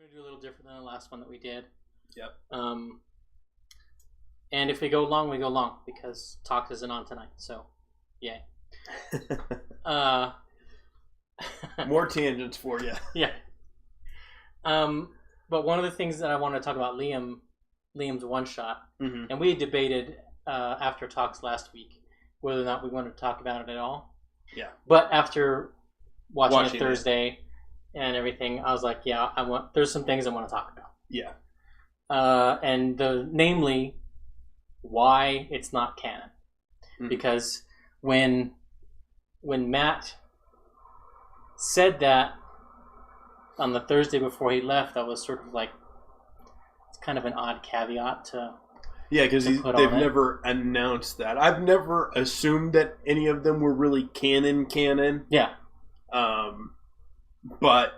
going to do a little different than the last one that we did. Yep. And if we go long, we go long because Talks isn't on tonight. So, yeah. More tangents for you. Yeah. But one of the things that I want to talk about Liam's one shot, and we debated after Talks last week whether or not we wanted to talk about it at all. Yeah. But after watching it Thursday and everything, I was like, yeah, there's some things I want to talk about. Yeah. And namely, why it's not canon. Because when Matt said that on the Thursday before he left, I was sort of like, it's kind of an odd caveat to. Yeah, because they've never announced that. I've never assumed that any of them were really canon. Yeah. But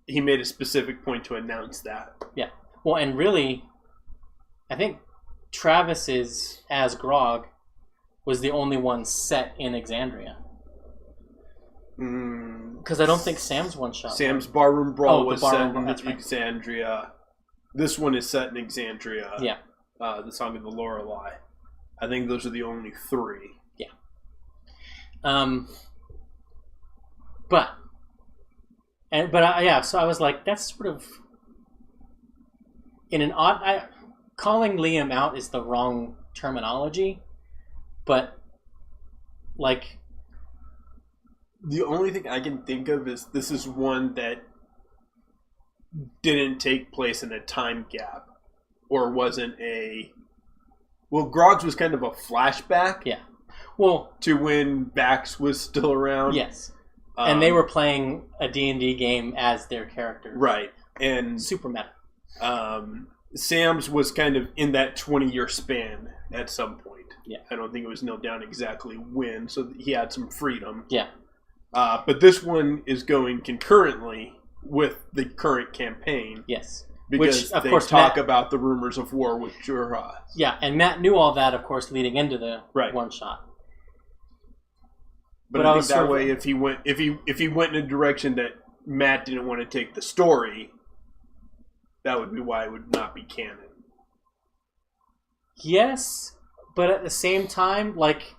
he made a specific point to announce that. Yeah. Well, and really, I think Travis's as Grog was the only one set in Exandria. Because I don't think Sam's one shot. Sam's Barroom Brawl was set in Right. Exandria. This one is set in Exandria. Yeah. The Song of the Lorelei. I think those are the only three. Yeah. So I was like, that's sort of in an odd. Calling Liam out is the wrong terminology, but like. The only thing I can think of is this is one that didn't take place in a time gap, or wasn't a. Well, Grog's was kind of a flashback. Yeah. Well, to when Bax was still around. Yes. And they were playing a D&D game as their characters. Right. And super meta. Sam's was kind of in that 20-year span at some point. Yeah. I don't think it was nailed down exactly when, so he had some freedom. Yeah. But this one is going concurrently with the current campaign. Yes. Because which, of they course, talk about the rumors of war with Jura. Yeah, and Matt knew all that, of course, leading into the one-shot. But I think that way, if he went in a direction that Matt didn't want to take the story, that would be why it would not be canon. Yes, but at the same time, like,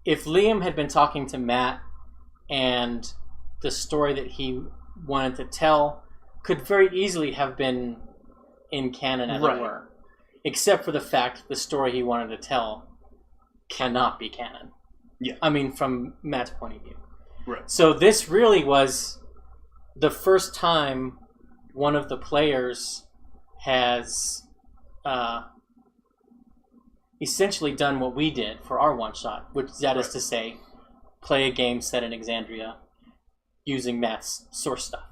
if Liam had been talking to Matt and the story that he wanted to tell could very easily have been in canon, as it were. Except for the fact the story he wanted to tell cannot be canon. Yeah. I mean, from Matt's point of view. Right. So this really was the first time one of the players has essentially done what we did for our one-shot, which that is to say, play a game set in Exandria using Matt's source stuff.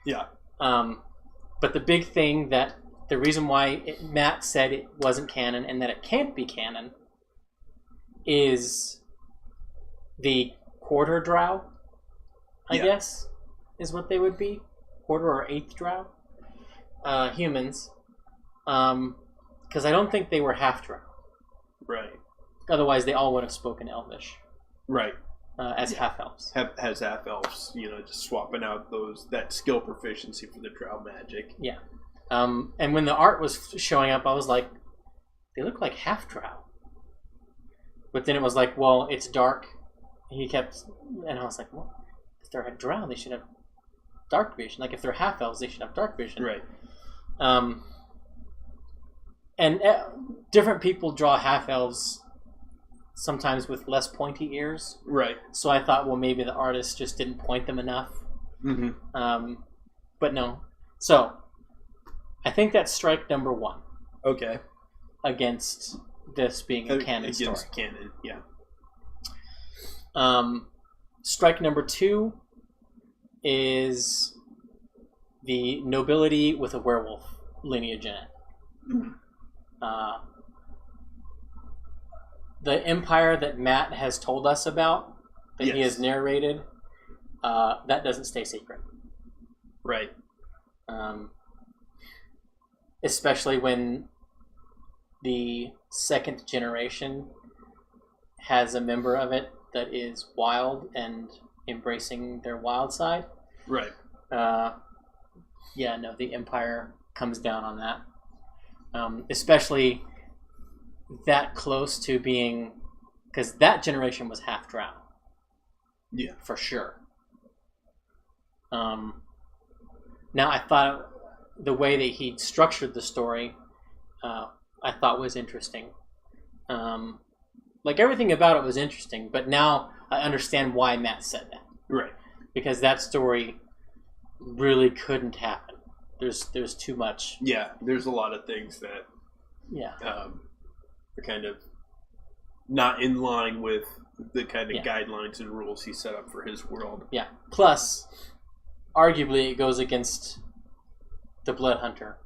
Yeah. But the big thing that the reason why Matt said it wasn't canon and that it can't be canon is the quarter drow, I guess, is what they would be. Quarter or eighth drow. Humans. Because I don't think they were half drow. Right. Otherwise, they all would have spoken Elvish. Right. As half-elves. Has half-elves, just swapping out that skill proficiency for the drow magic. Yeah. And when the art was showing up, I was like, they look like half-drow. But then it was like, well, it's dark. And I was like, well, if they're a drow, they should have dark vision. Like, if they're half-elves, they should have dark vision. Right. And different people draw half-elves sometimes with less pointy ears. Right. So I thought, well, maybe the artist just didn't point them enough. Mm-hmm. But no. So, I think that's strike number one. Okay. Against this being a canon story. Against canon, yeah. Strike number two is the nobility with a werewolf lineage in it. Mm-hmm. The empire that Matt has told us about, that he has narrated, that doesn't stay secret. Right. Especially when the second generation has a member of it that is wild and embracing their wild side. Right. Yeah, no, the Empire comes down on that. Especially that close to being... Because that generation was half drow. Yeah. For sure. Now, I thought the way that he structured the story, I thought was interesting. Like, everything about it was interesting, but now I understand why Matt said that. Right. Because that story really couldn't happen. There's too much. Yeah, there's a lot of things that are kind of not in line with the kind of guidelines and rules he set up for his world. Yeah. Plus, arguably, it goes against the Blood Hunter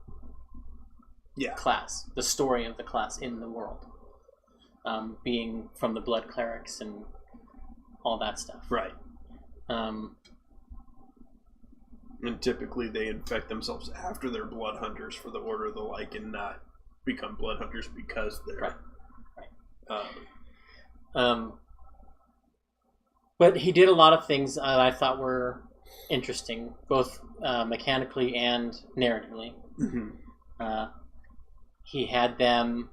class, the story of the class in the world, being from the Blood Clerics and all that stuff. Right. And typically they infect themselves after they're Blood Hunters for the Order of the Like and not become Blood Hunters because they're... Right. But he did a lot of things that I thought were interesting, both mechanically and narratively. Mm-hmm. He had them...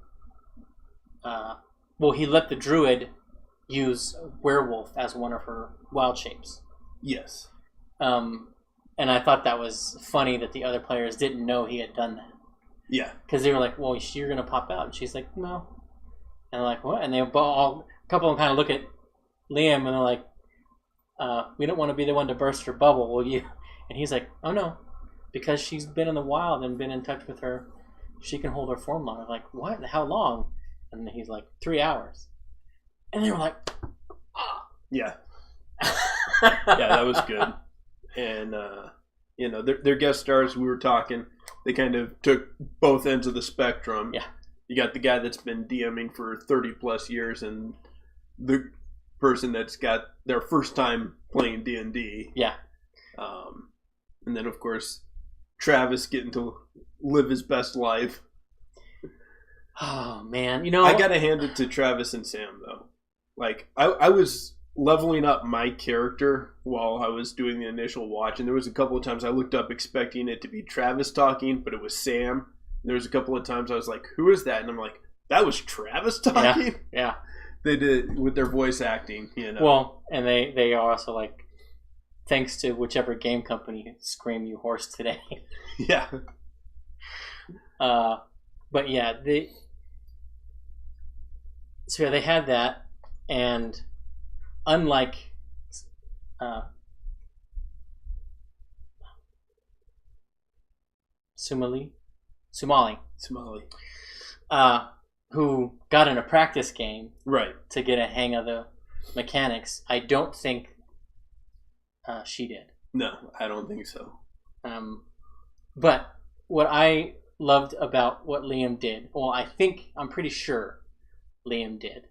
he let the druid use werewolf as one of her wild shapes. Yes. And I thought that was funny that the other players didn't know he had done that. Yeah. Because they were like, well, you're going to pop out. And she's like, no. And they're like, what? And they all, a couple of them kind of look at Liam and they're like, we don't want to be the one to burst her bubble, will you? And he's like, oh no. Because she's been in the wild and been in touch with her, she can hold her form long. I'm like, what? How long? And he's like, 3 hours. And they were like, ah. Yeah. Yeah, that was good. And, their guest stars, we were talking, they kind of took both ends of the spectrum. Yeah. You got the guy that's been DMing for 30 plus years and the person that's got their first time playing D&D. Yeah. And then, of course, Travis getting to live his best life. Oh, man. I got to hand it to Travis and Sam, though. Like, I was leveling up my character while I was doing the initial watch, and there was a couple of times I looked up expecting it to be Travis talking, but it was Sam. There was a couple of times I was like, who is that? And I'm like, that was Travis talking? Yeah. They did with their voice acting, Well, and they are also like, thanks to whichever game company, Scream You Horse today. Yeah. But yeah, they had that, and unlike Somali, who got in a practice game right to get a hang of the mechanics, I don't think she did. No, I don't think so. But what I loved about what Liam did, I'm pretty sure Liam did,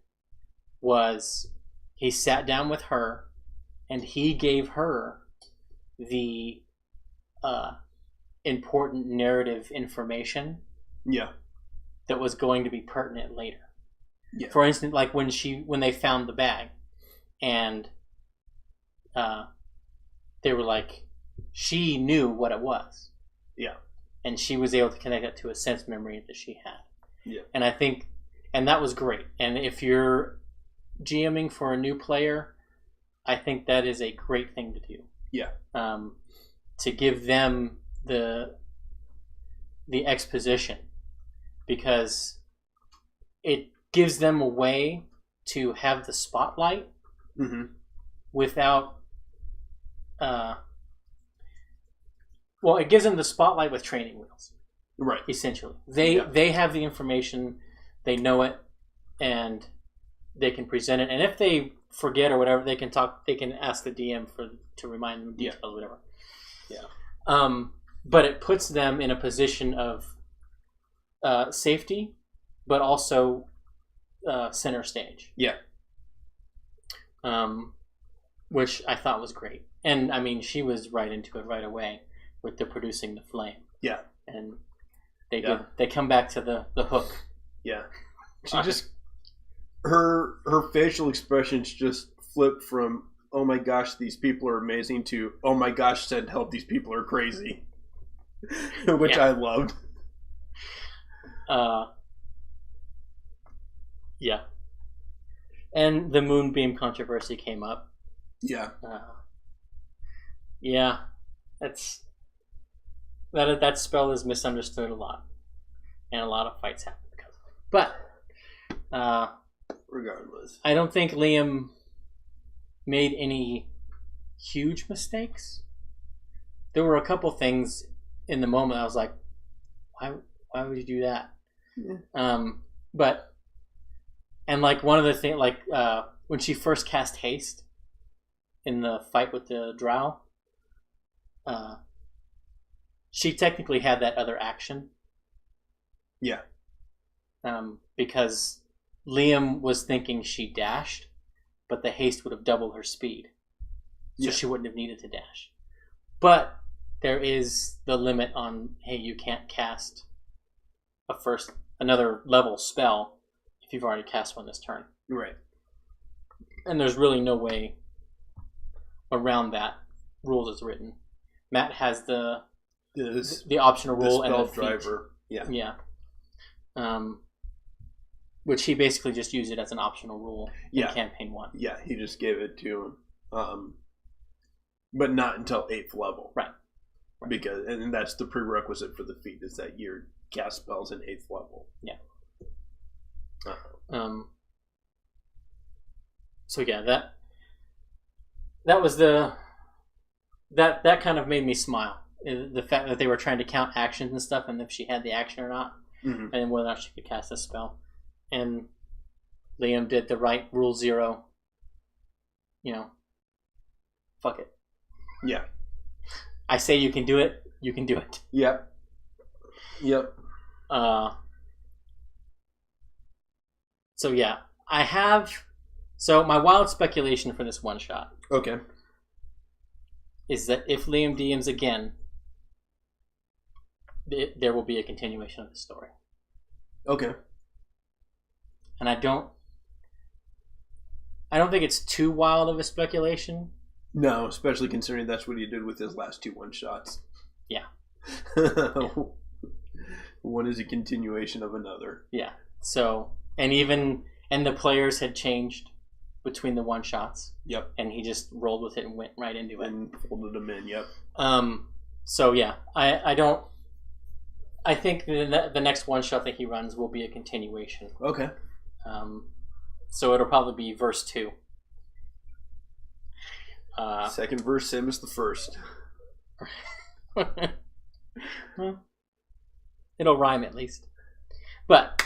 was he sat down with her and he gave her the important narrative information that was going to be pertinent later. Yeah. For instance, like when they found the bag and they were like, she knew what it was. Yeah. And she was able to connect it to a sense memory that she had. Yeah. And I think, and that was great. And if you're GMing for a new player, I think that is a great thing to do. Yeah. To give them the exposition, because it gives them a way to have the spotlight without it gives them the spotlight with training wheels. Right. Essentially. They have the information, they know it, and they can present it. And if they forget or whatever, they can ask the DM to remind them details or whatever. Yeah. But it puts them in a position of safety, but also center stage. Yeah. Which I thought was great. And I mean, she was right into it right away with the producing the flame. Yeah. And they come back to the hook. Yeah. She just her facial expressions just flip from, oh my gosh, these people are amazing, to, oh my gosh, send help, these people are crazy. which I loved. Yeah. And the moonbeam controversy came up. Yeah. Yeah. That spell is misunderstood a lot. And a lot of fights happen because of it. But regardless, I don't think Liam made any huge mistakes. There were a couple things in the moment I was like, why would you do that? Yeah. But and like one of the things, like when she first cast haste in the fight with the drow, she technically had that other action. Yeah. Because Liam was thinking she dashed, but the haste would have doubled her speed. So she wouldn't have needed to dash. But there is the limit on, hey, you can't cast another level spell if you've already cast one this turn. Right. And there's really no way around that, rules as written. Matt has the optional rule and the driver. Yeah. Yeah. Which he basically just used it as an optional rule in campaign 1. Yeah, he just gave it to him. But not until 8th level. Right. Because and that's the prerequisite for the feat, is that you cast spells in 8th level. Yeah. So yeah, that was that kind of made me smile. The fact that they were trying to count actions and stuff, and if she had the action or not, and whether or not she could cast a spell. And Liam did the right rule 0. Fuck it. Yeah. I say you can do it, you can do it. Yep. So yeah, my wild speculation for this one shot. Okay. Is that if Liam DMs again, there will be a continuation of the story. Okay. And I don't think it's too wild of a speculation. No, especially considering that's what he did with his last 2 one-shots. Yeah. One is a continuation of another. Yeah. So, and the players had changed between the one-shots. Yep. And he just rolled with it and went right into it. And folded them in, yep. So yeah, I think the next one-shot that he runs will be a continuation. Okay. So it'll probably be verse 2. Second verse, same as the first. Well, it'll rhyme at least. But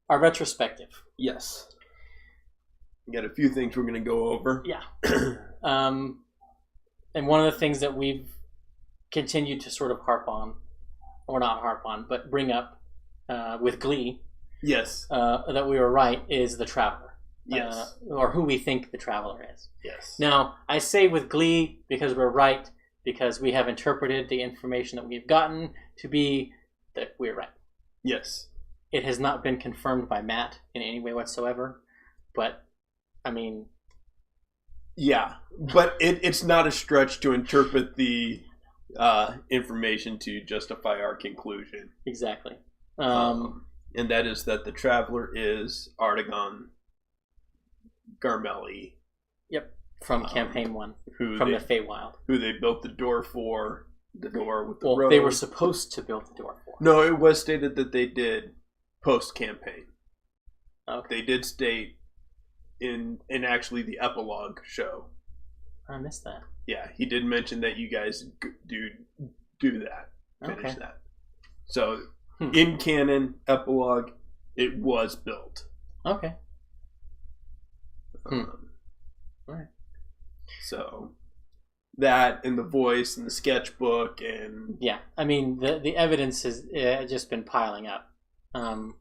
our retrospective. Yes. We got a few things we're going to go over. Yeah. And one of the things that we've continued to sort of bring up with glee. Yes. That we were right is the Traveler. Yes. Or who we think the Traveler is. Yes. Now, I say with glee because we're right, because we have interpreted the information that we've gotten to be that we're right. Yes. It has not been confirmed by Matt in any way whatsoever, but, I mean... Yeah, but it's not a stretch to interpret the information to justify our conclusion. Exactly. And that is that the Traveler is Artagon Garmelli. Yep, from Campaign 1, from the Feywild. Who they built the door for, the door with the road. They were supposed to build the door for. No, it was stated that they did post-campaign. Okay. They did state in actually the epilogue show. I missed that. Yeah, he did mention that you guys do that. Finish that. So, in canon, epilogue, it was built. Okay. All right. So, that and the voice and the sketchbook and... Yeah, I mean, the evidence has just been piling up. Now,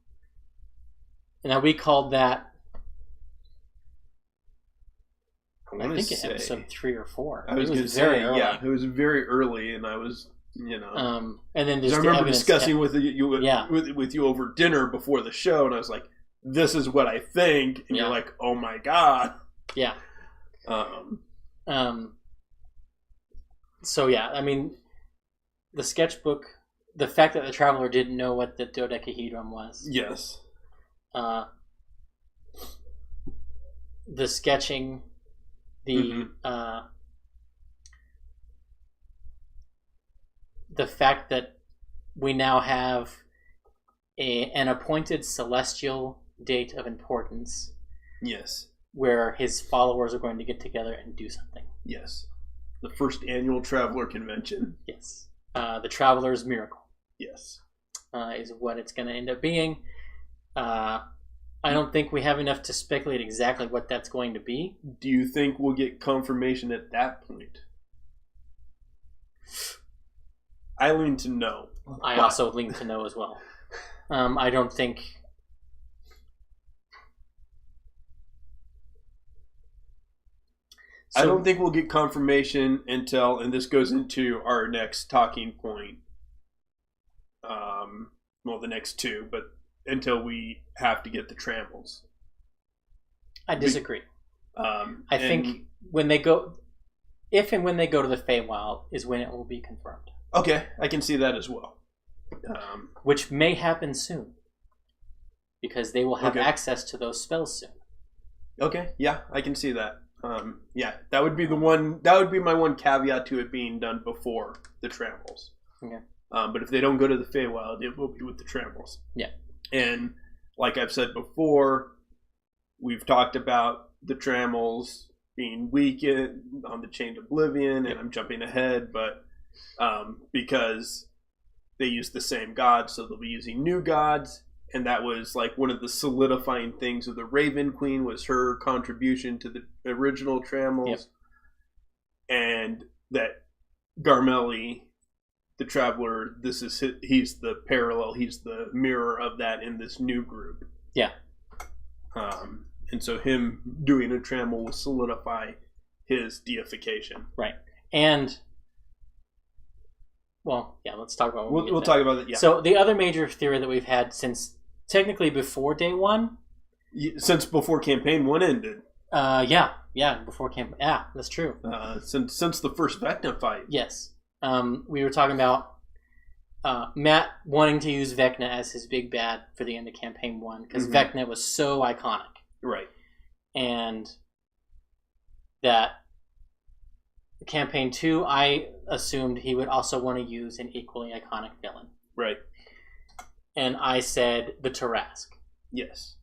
we called that... I think in episode 3 or 4. I was going to say, early. Yeah, it was very early, and I was, and then just I remember discussing with you over dinner before the show, and I was like, "This is what I think," and you're like, "Oh my god." Yeah. So yeah, I mean, the sketchbook, the fact that the Traveler didn't know what the dodecahedron was. Yes. The sketching, the fact that we now have an appointed celestial date of importance. Yes. Where his followers are going to get together and do something. Yes. The first annual Traveler Convention. Yes. The Traveler's Miracle. Yes. Is what it's going to end up being. I don't think we have enough to speculate exactly what that's going to be. Do you think we'll get confirmation at that point? I lean to no. I also lean to no as well. I don't think... I don't think we'll get confirmation until, and this goes into our next talking point, the next two, but until we have to get the Trammels. I disagree. I think when they go, if and when they go to the Feywild is when it will be confirmed. Okay, I can see that as well. Which may happen soon. Because they will have access to those spells soon. Okay, yeah, I can see that. That would be the one. That would be my one caveat to it being done before the Trammels. Okay. But if they don't go to the Feywild, it will be with the Trammels. Yeah. And like I've said before, we've talked about the Trammels being weak on the Chained Oblivion, and I'm jumping ahead, but because they use the same gods, so they'll be using new gods. And that was like one of the solidifying things of the Raven Queen was her contribution to the original Trammels. Yep. And that Garmelli, the Traveler, he's the parallel, he's the mirror of that in this new group. Yeah. And so him doing a Trammel will solidify his deification. Right. And let's talk about we'll talk about it. Yeah. So the other major theory that we've had since technically before day one, since before campaign 1 ended. Before campaign. Yeah, that's true. Since the first Vecna fight. Yes. We were talking about Matt wanting to use Vecna as his big bad for the end of campaign 1 because Vecna was so iconic. Right. And that campaign 2, I assumed he would also want to use an equally iconic villain. Right. And I said the Tarrasque. Yes.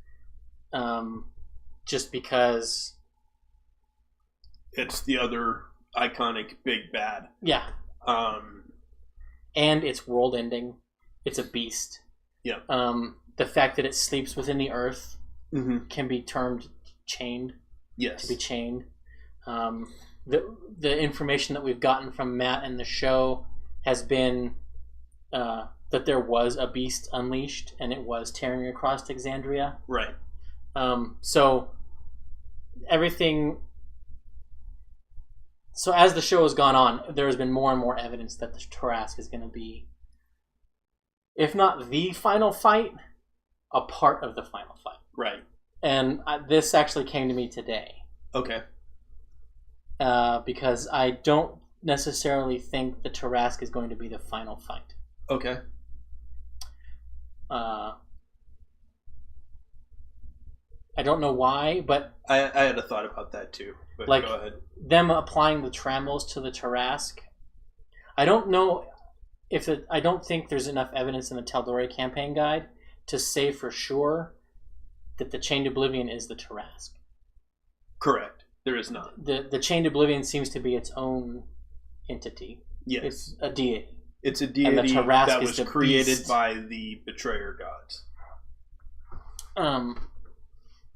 Just because it's the other iconic big bad. Yeah. And it's world ending. It's a beast. Yeah. The fact that it sleeps within the earth can be termed chained. Yes. To be chained. The information that we've gotten from Matt and the show has been that there was a beast unleashed and it was tearing across Exandria. Right. So everything. So as the show has gone on, there has been more and more evidence that the Tarrasque is going to be, if not the final fight, a part of the final fight. Right. And this actually came to me today. Okay. Because I don't necessarily think the Tarrasque is going to be the final fight. Okay. I don't know why, but I had a thought about that too. But like go ahead. Them applying the Trammels to the Tarrasque. I don't know I don't think there's enough evidence in the Tal'Dorei campaign guide to say for sure that the Chained Oblivion is the Tarrasque. Correct. There is not. The Chained Oblivion seems to be its own entity. Yes. It's a deity. It's a deity that was created by the Betrayer gods.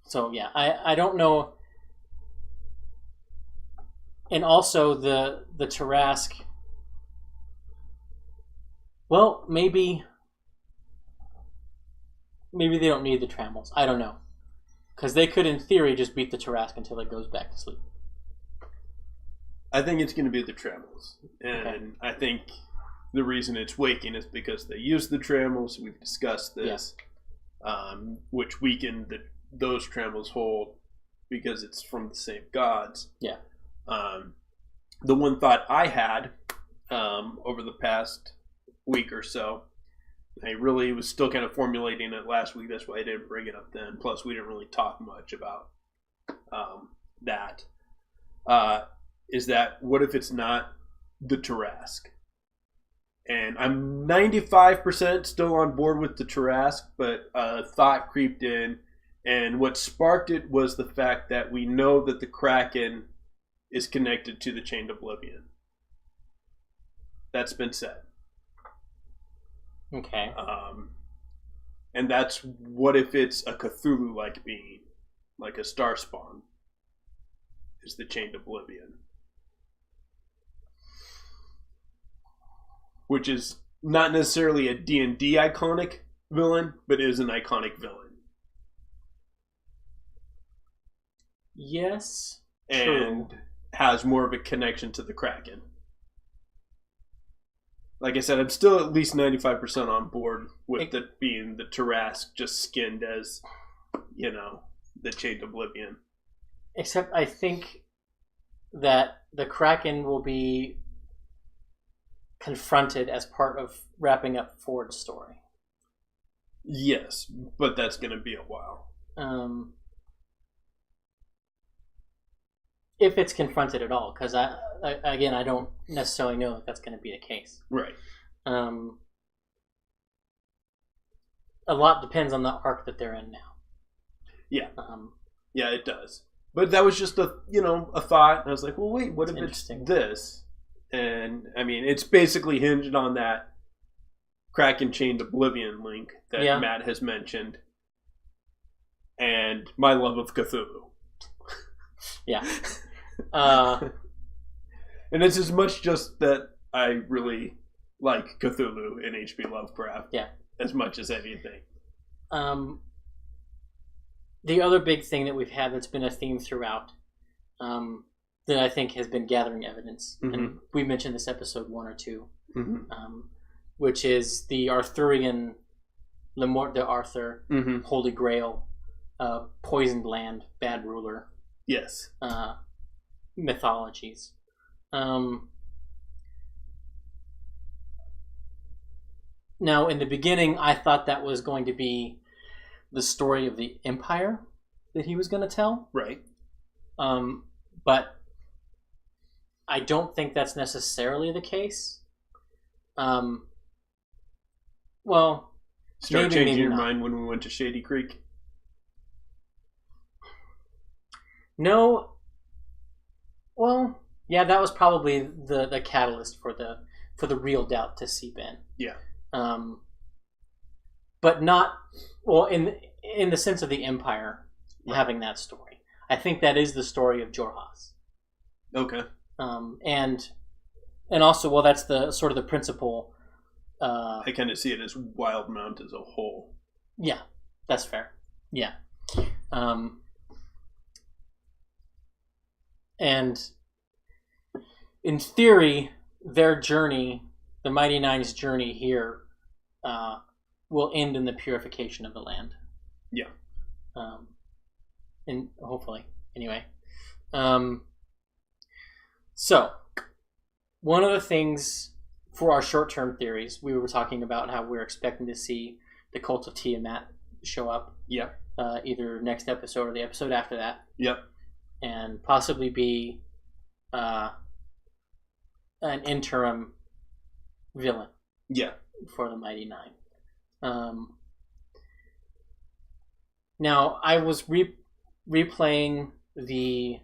So yeah, I don't know. And also the Tarrasque. Well, maybe they don't need the Trammels. I don't know. Because they could, in theory, just beat the Tarrasque until it goes back to sleep. I think it's going to be the Trammels. And I think the reason it's waking is because they use the Trammels. We've discussed this. Yeah. Which weaken those Trammels hold because it's from the same gods. Yeah. The one thought I had over the past week or so. I really was still kind of formulating it last week. That's why I didn't bring it up then. Plus, we didn't really talk much about that. Is that what if it's not the Tarrasque? And I'm 95% still on board with the Tarrasque, but a thought creeped in. And what sparked it was the fact that we know that the Kraken is connected to the Chained Oblivion. That's been said. Okay. And that's what if it's a Cthulhu-like being, like a star spawn, is the Chained Oblivion. Which is not necessarily a D&D iconic villain, but is an iconic villain. Yes. And true. Has more of a connection to the Kraken. Like I said, I'm still at least 95% on board with it being the Tarrasque just skinned as, the Chained Oblivion. Except I think that the Kraken will be confronted as part of wrapping up Fjord's story. Yes, but that's going to be a while. If it's confronted at all, because I don't necessarily know if that's going to be the case. Right. A lot depends on the arc that they're in now. Yeah. Yeah, it does. But that was just a thought. I was like, well, wait, what if it's this? And I mean, it's basically hinged on that Kraken Chained Oblivion link that Matt has mentioned, and my love of Cthulhu. Yeah. And it's as much just that I really like Cthulhu and H.P. Lovecraft. Yeah. As much as anything. The other big thing that we've had that's been a theme throughout, that I think has been gathering evidence, and we mentioned this episode 1 or 2, which is the Arthurian, Le Mort d'Arthur, Holy Grail, poisoned land, bad ruler. Yes. Mythologies. Now, in the beginning, I thought that was going to be the story of the Empire that he was going to tell. Right. But I don't think that's necessarily the case. Well, start changing your mind when we went to Shady Creek? No. Well, yeah, that was probably the catalyst for the real doubt to seep in. Yeah. But not in the sense of the Empire having that story. I think that is the story of Jorhas. Okay. And also, well, that's the sort of the principal. I kind of see it as Wildemount as a whole. Yeah, that's fair. Yeah. And in theory, their journey, the Mighty Nine's journey here, will end in the purification of the land. Yeah. And hopefully, anyway. So, one of the things for our short-term theories, we were talking about how we're expecting to see the Cult of Tiamat show up. Yeah. Either next episode or the episode after that. Yep. And possibly be an interim villain. Yeah. For the Mighty Nine. Now, I was replaying the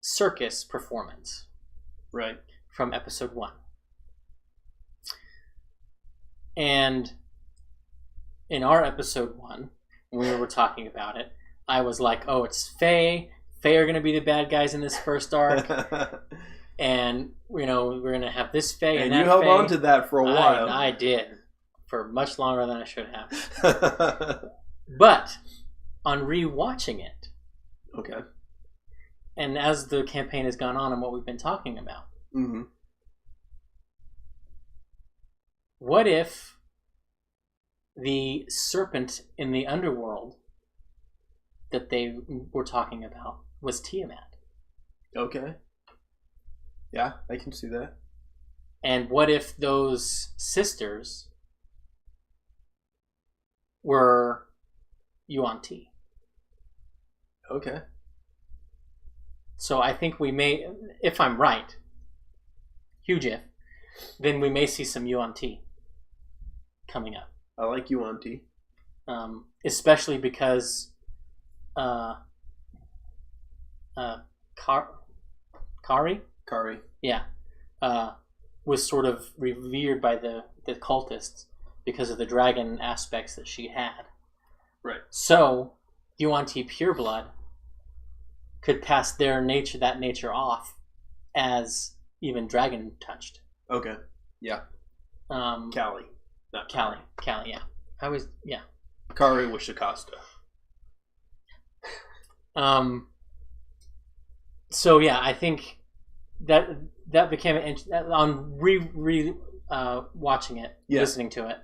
circus performance. Right. From episode 1. And in our episode 1, when we were talking about it, I was like, oh, it's Faye. Faye are going to be the bad guys in this first arc. And, we're going to have this Faye and that Faye. And you held on to that for a while. I did. For much longer than I should have. But, on rewatching it. Okay. And as the campaign has gone on and what we've been talking about. Mm-hmm. What if the serpent in the underworld that they were talking about was Tiamat? Okay. Yeah, I can see that. And what if those sisters were Yuan-Ti? Okay. So I think we may, if I'm right, huge if, then we may see some Yuan-Ti coming up. I like Yuan-Ti. Especially because Kari? Yeah. Was sort of revered by the cultists because of the dragon aspects that she had. Right. So, Yuan-Ti pureblood could pass that nature off as even dragon touched. Okay. Yeah. Callie. Not Callie, yeah. Yeah. Kari was Shikasta. So yeah, I think that became on watching it, listening to it.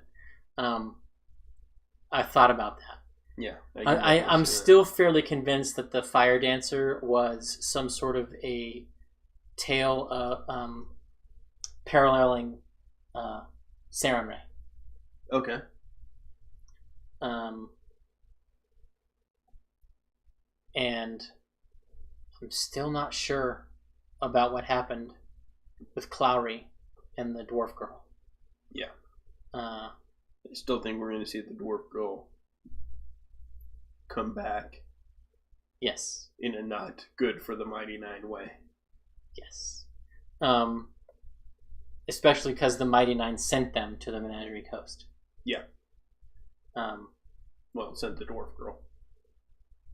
I thought about that. Yeah, I'm still fairly convinced that the fire dancer was some sort of a tale paralleling Sarenrae. Okay. And I'm still not sure about what happened with Clowry and the dwarf girl. Yeah. I still think we're going to see the dwarf girl come back. Yes. In a not good for the Mighty Nine way. Yes. Especially because the Mighty Nine sent them to the Menagerie Coast. Yeah. Well, sent the dwarf girl.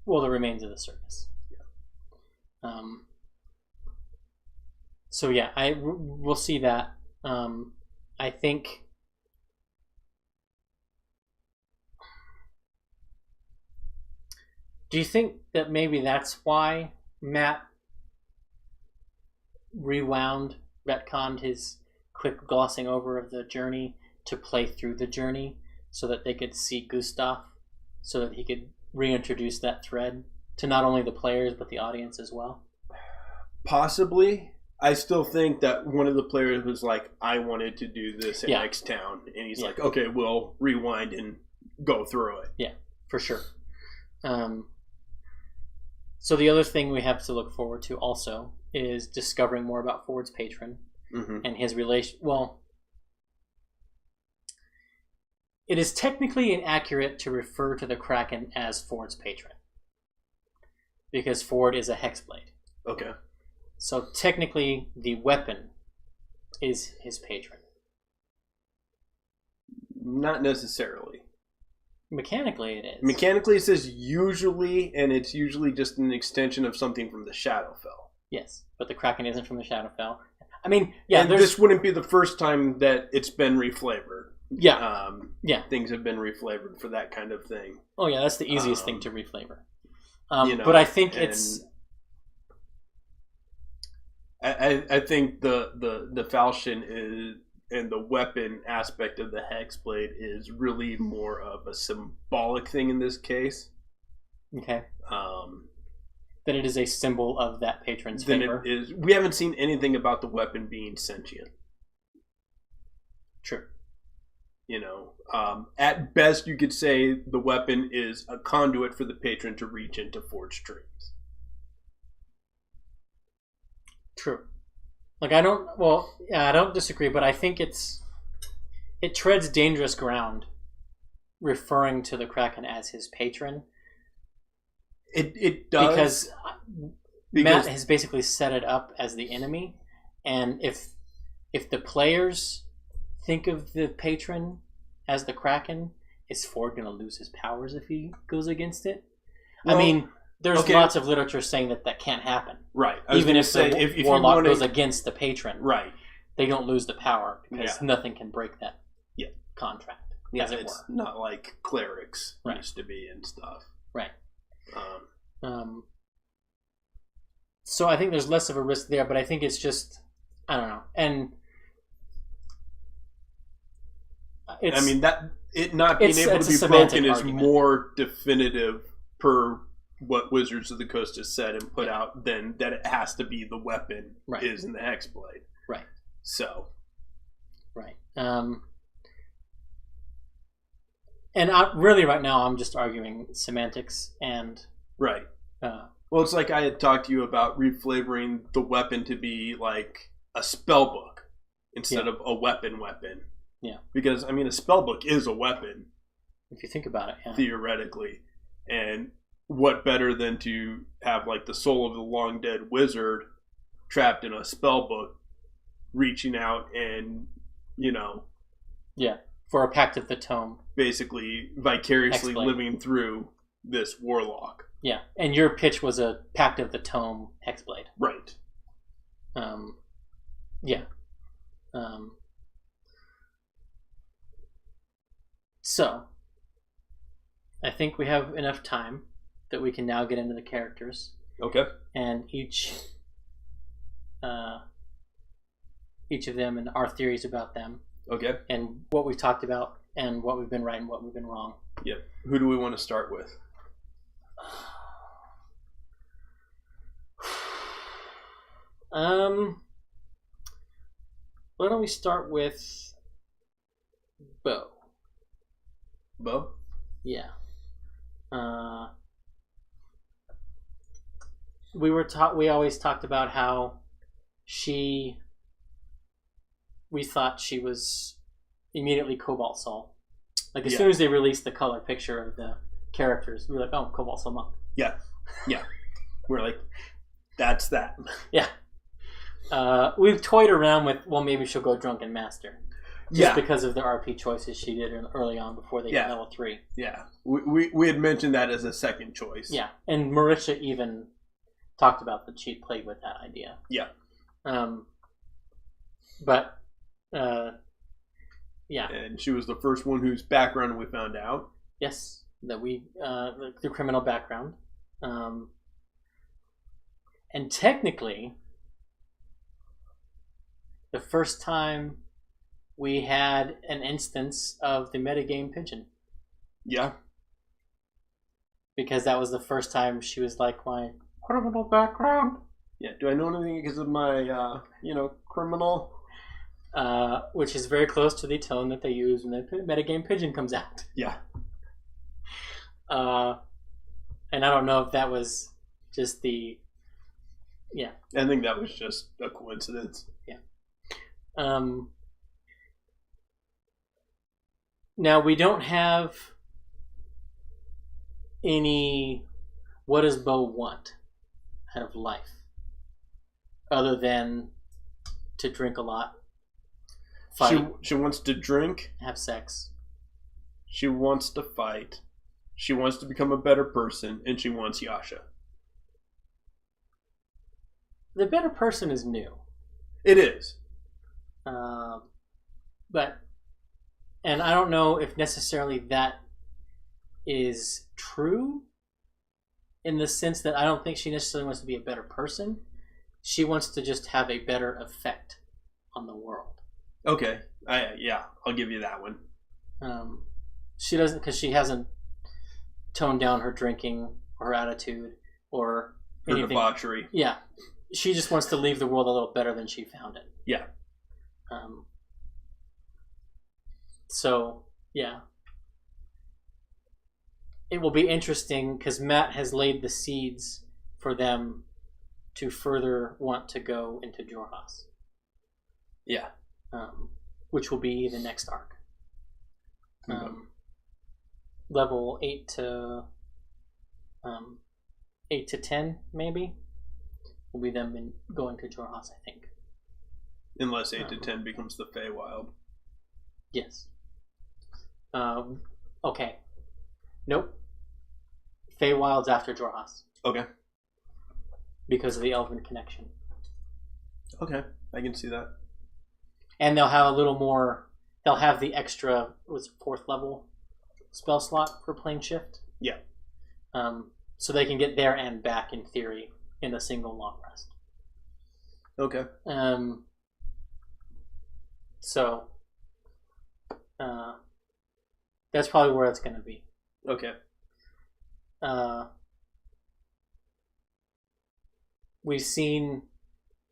Well, the remains of the circus. Yeah. So yeah, we'll see that. I think. Do you think that maybe that's why Matt retconned his quick glossing over of the journey to play through the journey so that they could see Gustav, so that he could reintroduce that thread to not only the players but the audience as well? Possibly. I still think that one of the players was like, I wanted to do this in X town, and he's like, okay, we'll rewind and go through it. Yeah, for sure. So the other thing we have to look forward to also is discovering more about Fjord's patron and his relation. Well, it is technically inaccurate to refer to the Kraken as Fjord's patron because Fjord is a hexblade. Okay. So technically, the weapon is his patron. Not necessarily. Mechanically, it is. Mechanically, it says usually, and it's usually just an extension of something from the Shadowfell. Yes, but the Kraken isn't from the Shadowfell. I mean, yeah, and this wouldn't be the first time that it's been reflavored. Yeah. Things have been reflavored for that kind of thing. Oh, yeah, that's the easiest thing to reflavor. But I think it's... I think the falchion is, and the weapon aspect of the hexblade is really more of a symbolic thing in this case. Okay. That it is a symbol of that patron's favor. It is. We haven't seen anything about the weapon being sentient. True. At best, you could say the weapon is a conduit for the patron to reach into Fjord's dreams. True. Like, I don't disagree, but I think it treads dangerous ground referring to the Kraken as his patron. It does. Because Matt has basically set it up as the enemy, and if the players think of the patron as the Kraken, is Fjord going to lose his powers if he goes against it? Well, I mean, there's lots of literature saying that can't happen. Right. Even if the warlock goes against the patron, right, they don't lose the power because nothing can break that contract. Yeah, it's not like clerics used to be and stuff. Right. So I think there's less of a risk there, but I think it's just, I don't know. And it not being able to be broken is more definitive per what Wizards of the Coast has said and put out than that it has to be the weapon is in the hexblade. Right. So, Right. And really, right now, I'm just arguing semantics and... Right. Well, it's like I had talked to you about reflavoring the weapon to be like a spell book instead of a weapon. Yeah. Because, I mean, a spell book is a weapon. If you think about it, yeah. Theoretically. And what better than to have, like, the soul of the long dead wizard trapped in a spell book, reaching out and, you know... Yeah, for a Pact of the Tome. Basically, vicariously Hexblade. living through this warlock. Yeah, and your pitch was a Pact of the Tome Hexblade. Right. Yeah. So, I think we have enough time that we can now get into the characters. Okay. And each of them and our theories about them. Okay. And what we've talked about and what we've been right and what we've been wrong. Yep. Who do we want to start with? Why don't we start with Beau? Beau? Yeah. We always talked about how we thought she was immediately Cobalt Soul. Like as soon as they released the color picture of the characters, we were like, oh, Cobalt Soul monk. Yeah. We're like, that's that. Yeah. We've toyed around with, well, maybe she'll go Drunken Master. Just because of the RP choices she did early on before they got level 3. Yeah. We had mentioned that as a second choice. Yeah. And Marisha even talked about that she'd played with that idea. Yeah. Yeah. And she was the first one whose background we found out. Yes. That we, the criminal background. And technically, the first time we had an instance of the metagame pigeon. Yeah. Because that was the first time she was like, my criminal background. Yeah. Do I know anything because of my, criminal? Which is very close to the tone that they use when the metagame pigeon comes out. Yeah. And I don't know if that was just the... Yeah. I think that was just a coincidence. Yeah. Now, we don't have any... What does Beau want out of life? Other than to drink a lot, fight. She wants to drink. Have sex. She wants to fight. She wants to become a better person. And she wants Yasha. The better person is new. It is. And I don't know if necessarily that is true in the sense that I don't think she necessarily wants to be a better person. She wants to just have a better effect on the world. Okay. I'll give you that one. She doesn't, because she hasn't toned down her drinking or her attitude or her anything. Debauchery. Yeah. She just wants to leave the world a little better than she found it. Yeah. So, yeah. It will be interesting because Matt has laid the seeds for them to further want to go into Jorhas. Yeah. Which will be the next arc. Level 8 to 10, maybe, will be them going to Jorhas, I think. Unless 8 to 10 becomes the Feywild. Yes. Okay. Nope. Feywild's after Jorhas. Okay. Because of the Elven connection. Okay, I can see that. And they'll have a little more... They'll have the extra, 4th level spell slot for Plane Shift. Yeah. So they can get there and back, in theory, in a single long rest. Okay. So... that's probably where it's going to be. Okay. We've seen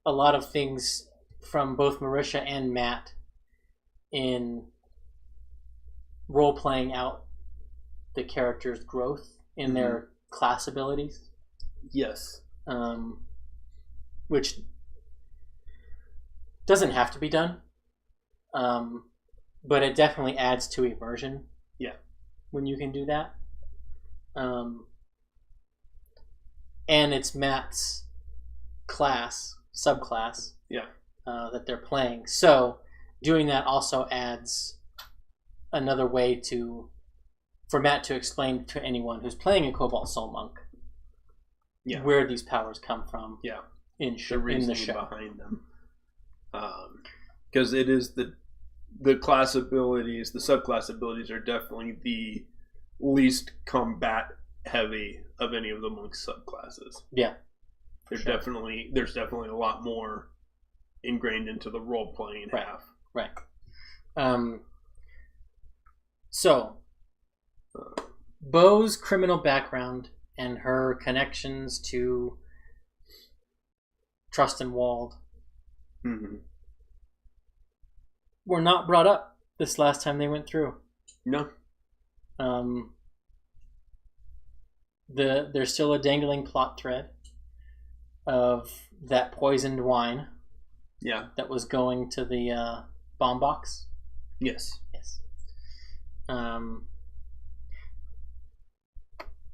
a lot of things from both Marisha and Matt in role playing out the character's growth in their class abilities. Yes. Which doesn't have to be done. But it definitely adds to immersion. Yeah. When you can do that. And it's Matt's subclass. Yeah. That they're playing. So doing that also adds another way for Matt to explain to anyone who's playing a Cobalt Soul Monk where these powers come from. Yeah. In the show behind them. Because it is the class abilities, the subclass abilities are definitely the least combat heavy of any of the monk subclasses. Yeah. There's definitely a lot more ingrained into the role playing half. Right. So Beau's criminal background and her connections to Trust and Wilde were not brought up this last time they went through. No. There's still a dangling plot thread of that poisoned wine. Yeah. That was going to the bomb box. Yes. Yes.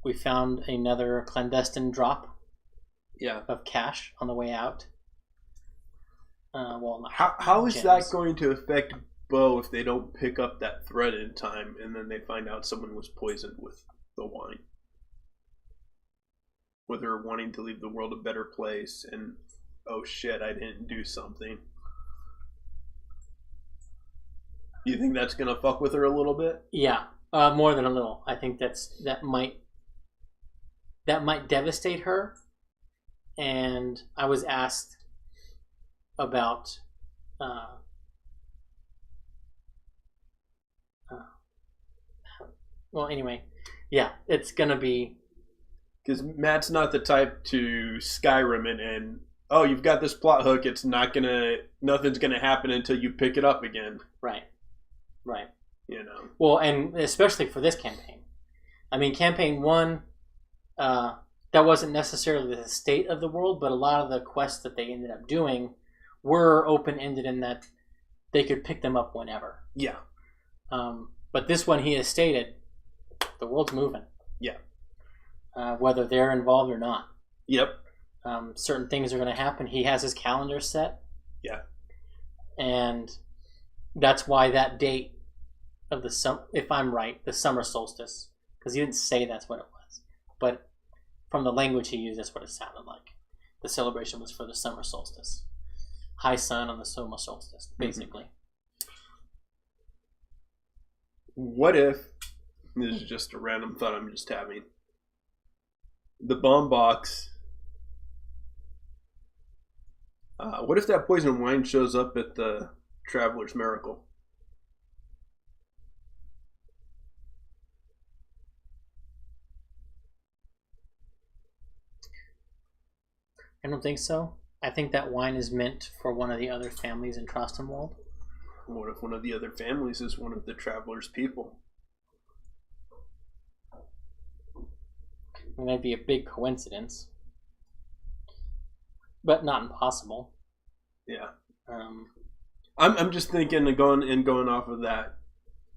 We found another clandestine drop. Yeah. Of cash on the way out. How is that going to affect Beau if they don't pick up that thread in time and then they find out someone was poisoned with the wine? With her wanting to leave the world a better place and, oh shit, I didn't do something. You think that's going to fuck with her a little bit? Yeah, more than a little. I think that might devastate her. And I was asked about well, anyway, yeah, it's gonna be because Matt's not the type to Skyrim and oh, you've got this plot hook. Nothing's gonna happen until you pick it up again. Right. You know. Well, and especially for this campaign. I mean, campaign 1, that wasn't necessarily the state of the world, but a lot of the quests that they ended up doing were open-ended in that they could pick them up whenever. Yeah. But this one, he has stated, the world's moving. Yeah. Whether they're involved or not. Yep. Certain things are going to happen. He has his calendar set. Yeah. And that's why that date of if I'm right, the summer solstice, because he didn't say that's what it was, but from the language he used, that's what it sounded like. The celebration was for the summer solstice. High sun on the summer solstice, basically. What if, this is just a random thought I'm just having, the bomb box, what if that poison wine shows up at the Traveler's Miracle? I don't think so. I think that wine is meant for one of the other families in Trostenwald. What if one of the other families is one of the Traveler's people? I mean, that'd be a big coincidence. But not impossible. Yeah. I'm just thinking of going off of that.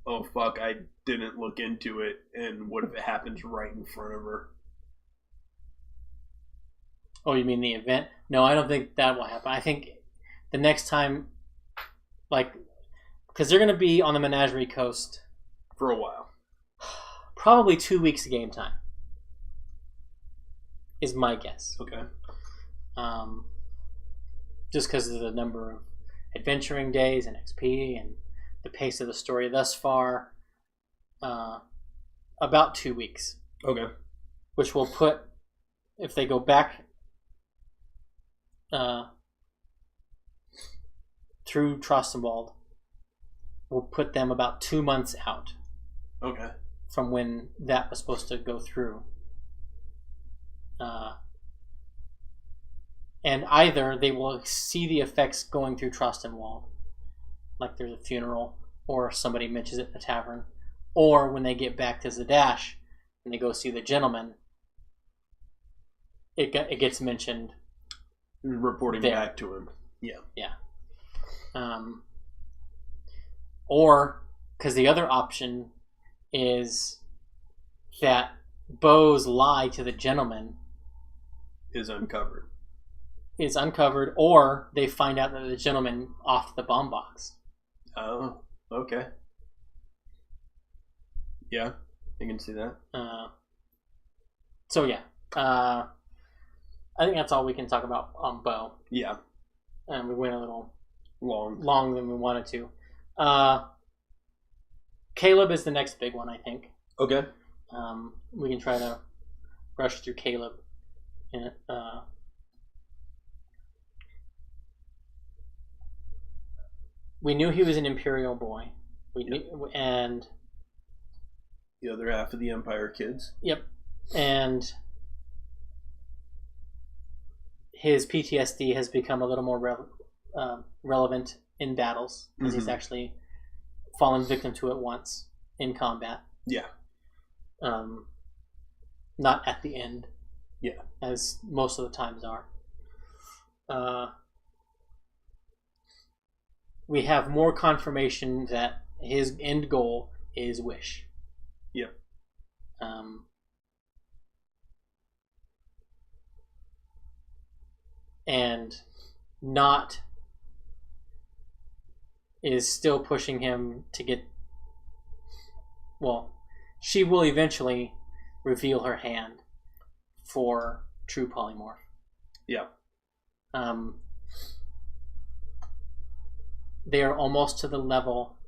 Oh fuck! I didn't look into it, and what if it happens right in front of her? Oh, you mean the event? No, I don't think that will happen. I think the next time, because they're going to be on the Menagerie Coast for a while, probably 2 weeks of game time. Is my guess. Okay. Just because of the number of adventuring days and XP and the pace of the story thus far, about 2 weeks. Okay. Which will put, if they go back through Trostenwald, will put them about 2 months out. Okay. From when that was supposed to go through. And either they will see the effects going through Trostenwald, like there's a funeral, or somebody mentions it in the tavern, or when they get back to Zadash and they go see the gentleman, it gets mentioned. Reporting there. back to him. Yeah. Yeah. Or, because the other option is that Beau's lie to the gentleman Is uncovered. Or they find out that the gentleman offed the bomb box. Oh, okay. Yeah, I can see that. So yeah, I think that's all we can talk about on Beau. Yeah. We went a little long than we wanted to. Caleb is the next big one, I think. Okay. We can try to rush through Caleb. We knew he was an Imperial boy. And the other half of the Empire kids. Yep. And his PTSD has become a little more relevant in battles, because he's actually fallen victim to it once in combat. Yeah. Not at the end. Yeah. As most of the times are. We have more confirmation that his end goal is Wish. Yep. And Nott is still pushing him to get... Well, she will eventually reveal her hand for true polymorph. Yeah. They are almost to the level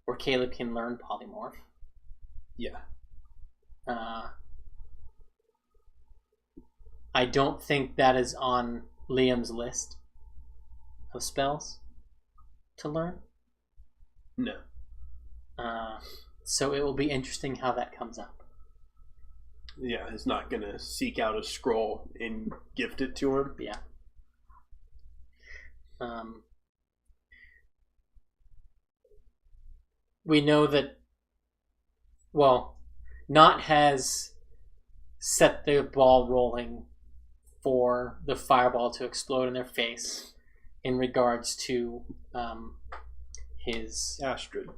where Caleb can learn polymorph. Yeah. I don't think that is on Liam's list of spells to learn. No. So it will be interesting how that comes up. Yeah, he's not going to seek out a scroll and gift it to him. Yeah. We know that, well, Nott has set the ball rolling for the fireball to explode in their face in regards to his Astrid.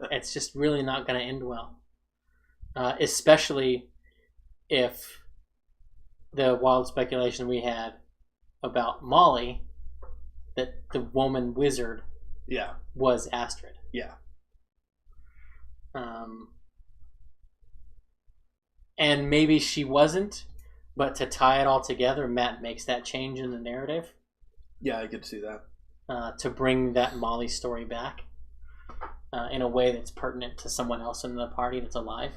It's just really not going to end well. Especially if the wild speculation we had about Molly, that the woman wizard was Astrid. Yeah. And maybe she wasn't, but to tie it all together, Matt makes that change in the narrative. Yeah, I could see that. To bring that Molly story back in a way that's pertinent to someone else in the party that's alive.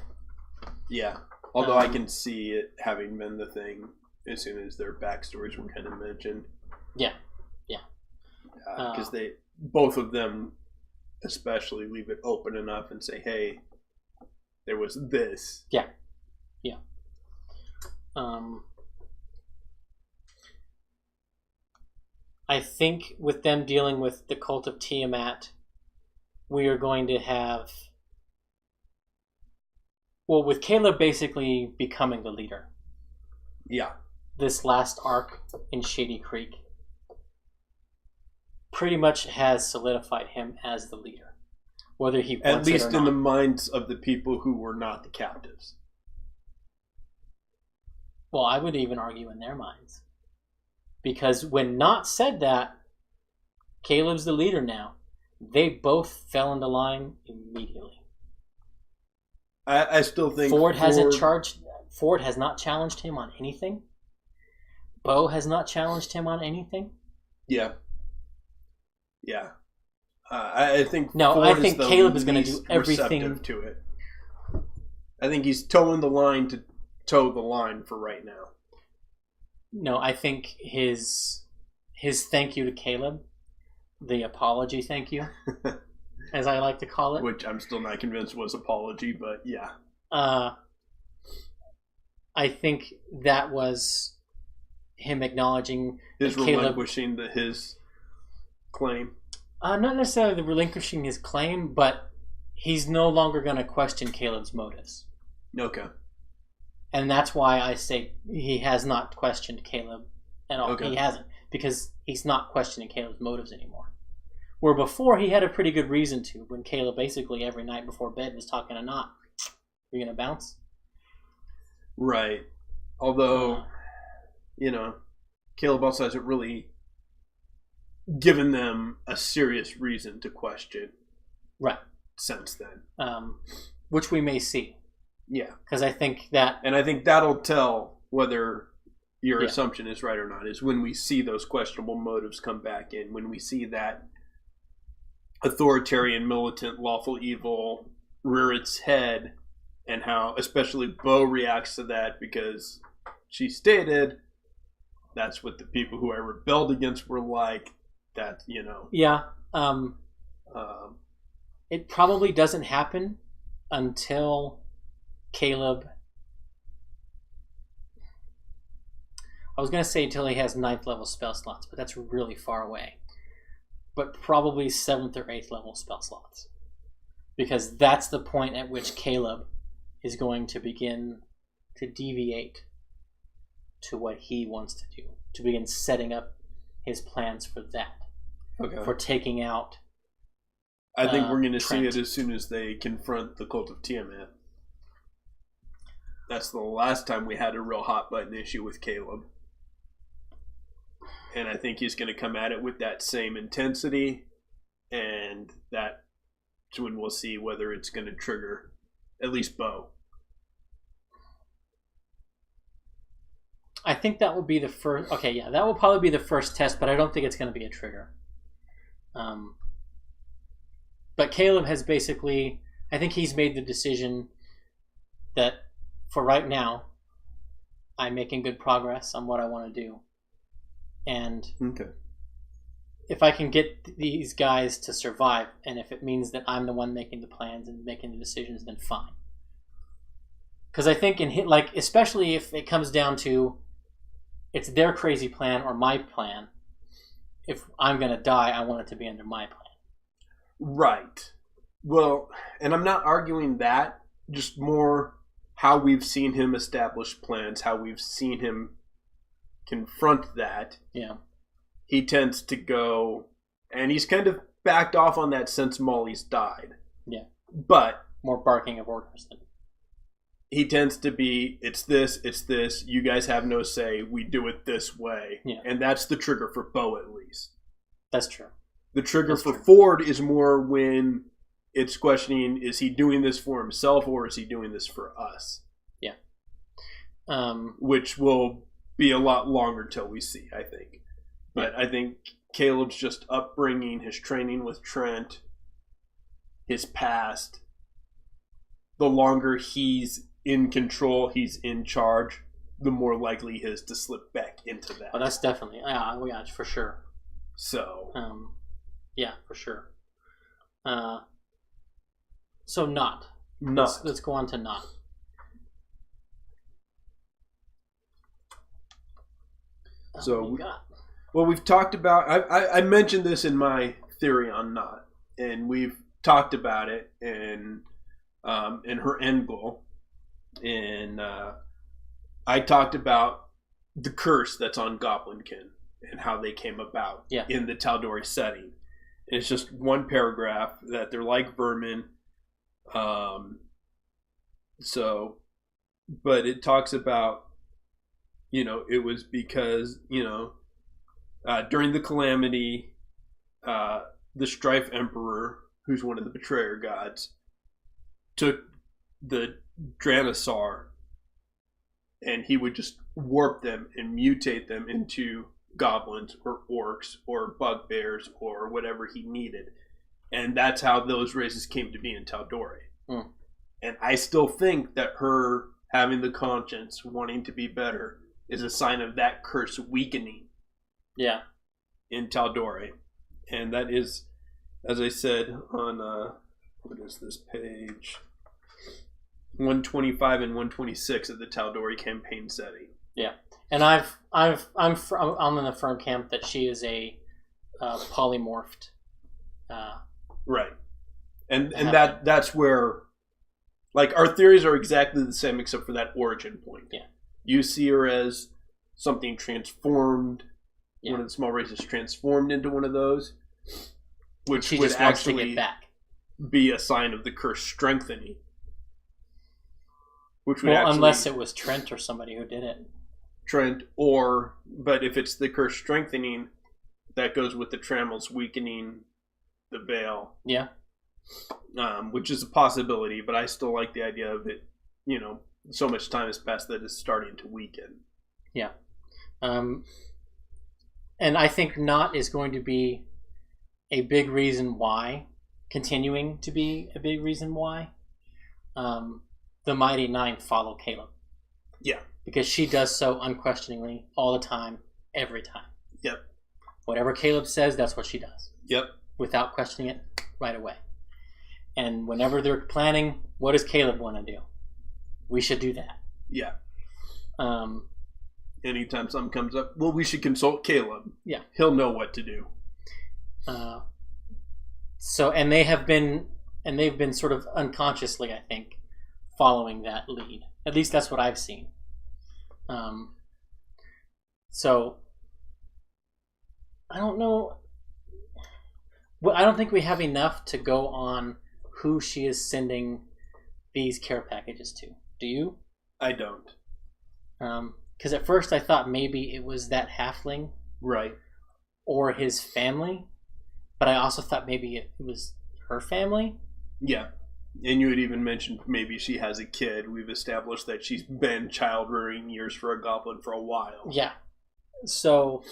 Yeah. Although I can see it having been the thing as soon as their backstories were kind of mentioned. Yeah. Because they, both of them especially, leave it open enough and say, hey, there was this. Yeah. I think with them dealing with the cult of Tiamat, we are going to have... Well, with Caleb basically becoming the leader. Yeah. This last arc in Shady Creek pretty much has solidified him as the leader. Whether he wants at least it or in not. the minds of the people who were not the captives. Well, I would even argue in their minds. Because when Nott said that, Caleb's the leader now, they both fell into line immediately. I still think Fjord has not challenged him on anything. Beau has not challenged him on anything. Yeah. I think Caleb is going to do everything to it. I think he's towing the line to toe the line for right now. No, I think his thank you to Caleb, the apology thank you, as I like to call it. Which I'm still not convinced was apology, but yeah. I think that was him acknowledging his that Caleb, relinquishing his claim. Not necessarily the relinquishing his claim, but he's no longer going to question Caleb's motives. Okay. And that's why I say he has not questioned Caleb at all. Okay. He hasn't, because he's not questioning Caleb's motives anymore. Where before he had a pretty good reason to, when Caleb basically every night before bed was talking to Nott. You're going to bounce? Right. Although, Caleb also hasn't really given them a serious reason to question. Right. Since then. Which we may see. Yeah. Because I think that... And I think that'll tell whether your assumption is right or not, is when we see those questionable motives come back in, when we see that authoritarian, militant, lawful evil rear its head, and how especially Beau reacts to that, because she stated that's what the people who I rebelled against were like. That, Yeah. It probably doesn't happen until Caleb... I was going to say until he has 9th level spell slots, but that's really far away. But probably 7th or 8th level spell slots. Because that's the point at which Caleb is going to begin to deviate to what he wants to do. To begin setting up his plans for that. Okay. For taking out I think we're going to Trent. see it as soon as they confront the cult of Tiamat. That's the last time we had a real hot button issue with Caleb. And I think he's going to come at it with that same intensity, and that's when we'll see whether it's going to trigger at least Beau. I think that will be the first... Okay, yeah, that will probably be the first test, but I don't think it's going to be a trigger. But Caleb has basically... I think he's made the decision that for right now, I'm making good progress on what I want to do. And if I can get these guys to survive, and if it means that I'm the one making the plans and making the decisions, then fine. Because I think especially if it comes down to it's their crazy plan or my plan, if I'm going to die, I want it to be under my plan. Right. Well, and I'm not arguing that, just more how we've seen him establish plans, how we've seen him confront that. Yeah. He tends to go, and he's kind of backed off on that since Molly's died. Yeah. But more barking of orders than... He tends to be, it's this, you guys have no say, we do it this way. Yeah. And that's the trigger for Beau, at least. That's true. The trigger for Fjord is more when it's questioning, is he doing this for himself or is he doing this for us? Yeah. Which will be a lot longer till we see, I think. But I think Caleb's just upbringing, his training with Trent, his past, the longer he's in control, he's in charge, the more likely he is to slip back into that. Oh, that's definitely... Yeah, for sure. So... yeah, for sure. So Nott. Let's go on to Nott. So, well, we've talked about... I mentioned this in my theory on Nott, and we've talked about it in her end goal. And I talked about the curse that's on Goblinkin and how they came about in the Tal'Dorei setting. It's just one paragraph that they're like vermin. But it talks about, it was because, during the calamity, the Strife Emperor, who's one of the betrayer gods, took the Draenasar, and he would just warp them and mutate them into goblins or orcs or bugbears or whatever he needed. And that's how those races came to be in Tal'Dorei. And I still think that her having the conscience, wanting to be better, is a sign of that curse weakening in Tal'Dorei. And that is, as I said on, what is this page? 125 and 126 of the Tal'Dorei campaign setting. Yeah, and I'm in the firm camp that she is a polymorphed. Right, and that's where, like, our theories are exactly the same except for that origin point. Yeah, you see her as something transformed. Yeah. One of the small races transformed into one of those, which she would just wants to actually get back. be a sign of the curse strengthening. Which would unless it was Trent or somebody who did it. Trent, but if it's the curse strengthening, that goes with the trammels weakening the veil. Yeah. Which is a possibility, but I still like the idea of it, so much time has passed that it's starting to weaken. Yeah. And I think Nott is going to be a big reason why, continuing to be a big reason why, the Mighty Nine follow Caleb. Yeah. Because she does so unquestioningly all the time, every time. Yep. Whatever Caleb says, that's what she does. Yep. Without questioning it right away. And whenever they're planning, what does Caleb want to do? We should do that. Yeah. Anytime something comes up, well, we should consult Caleb. Yeah. He'll know what to do. They've been sort of unconsciously, I think, following that lead. At least that's what I've seen. So I don't know. Well, I don't think we have enough to go on who she is sending these care packages to. Do you? I don't. Because at first I thought maybe it was that halfling. Right. Or his family. But I also thought maybe it was her family. Yeah. And you had even mentioned maybe she has a kid. We've established that she's been child-rearing years for a goblin for a while. Yeah. So...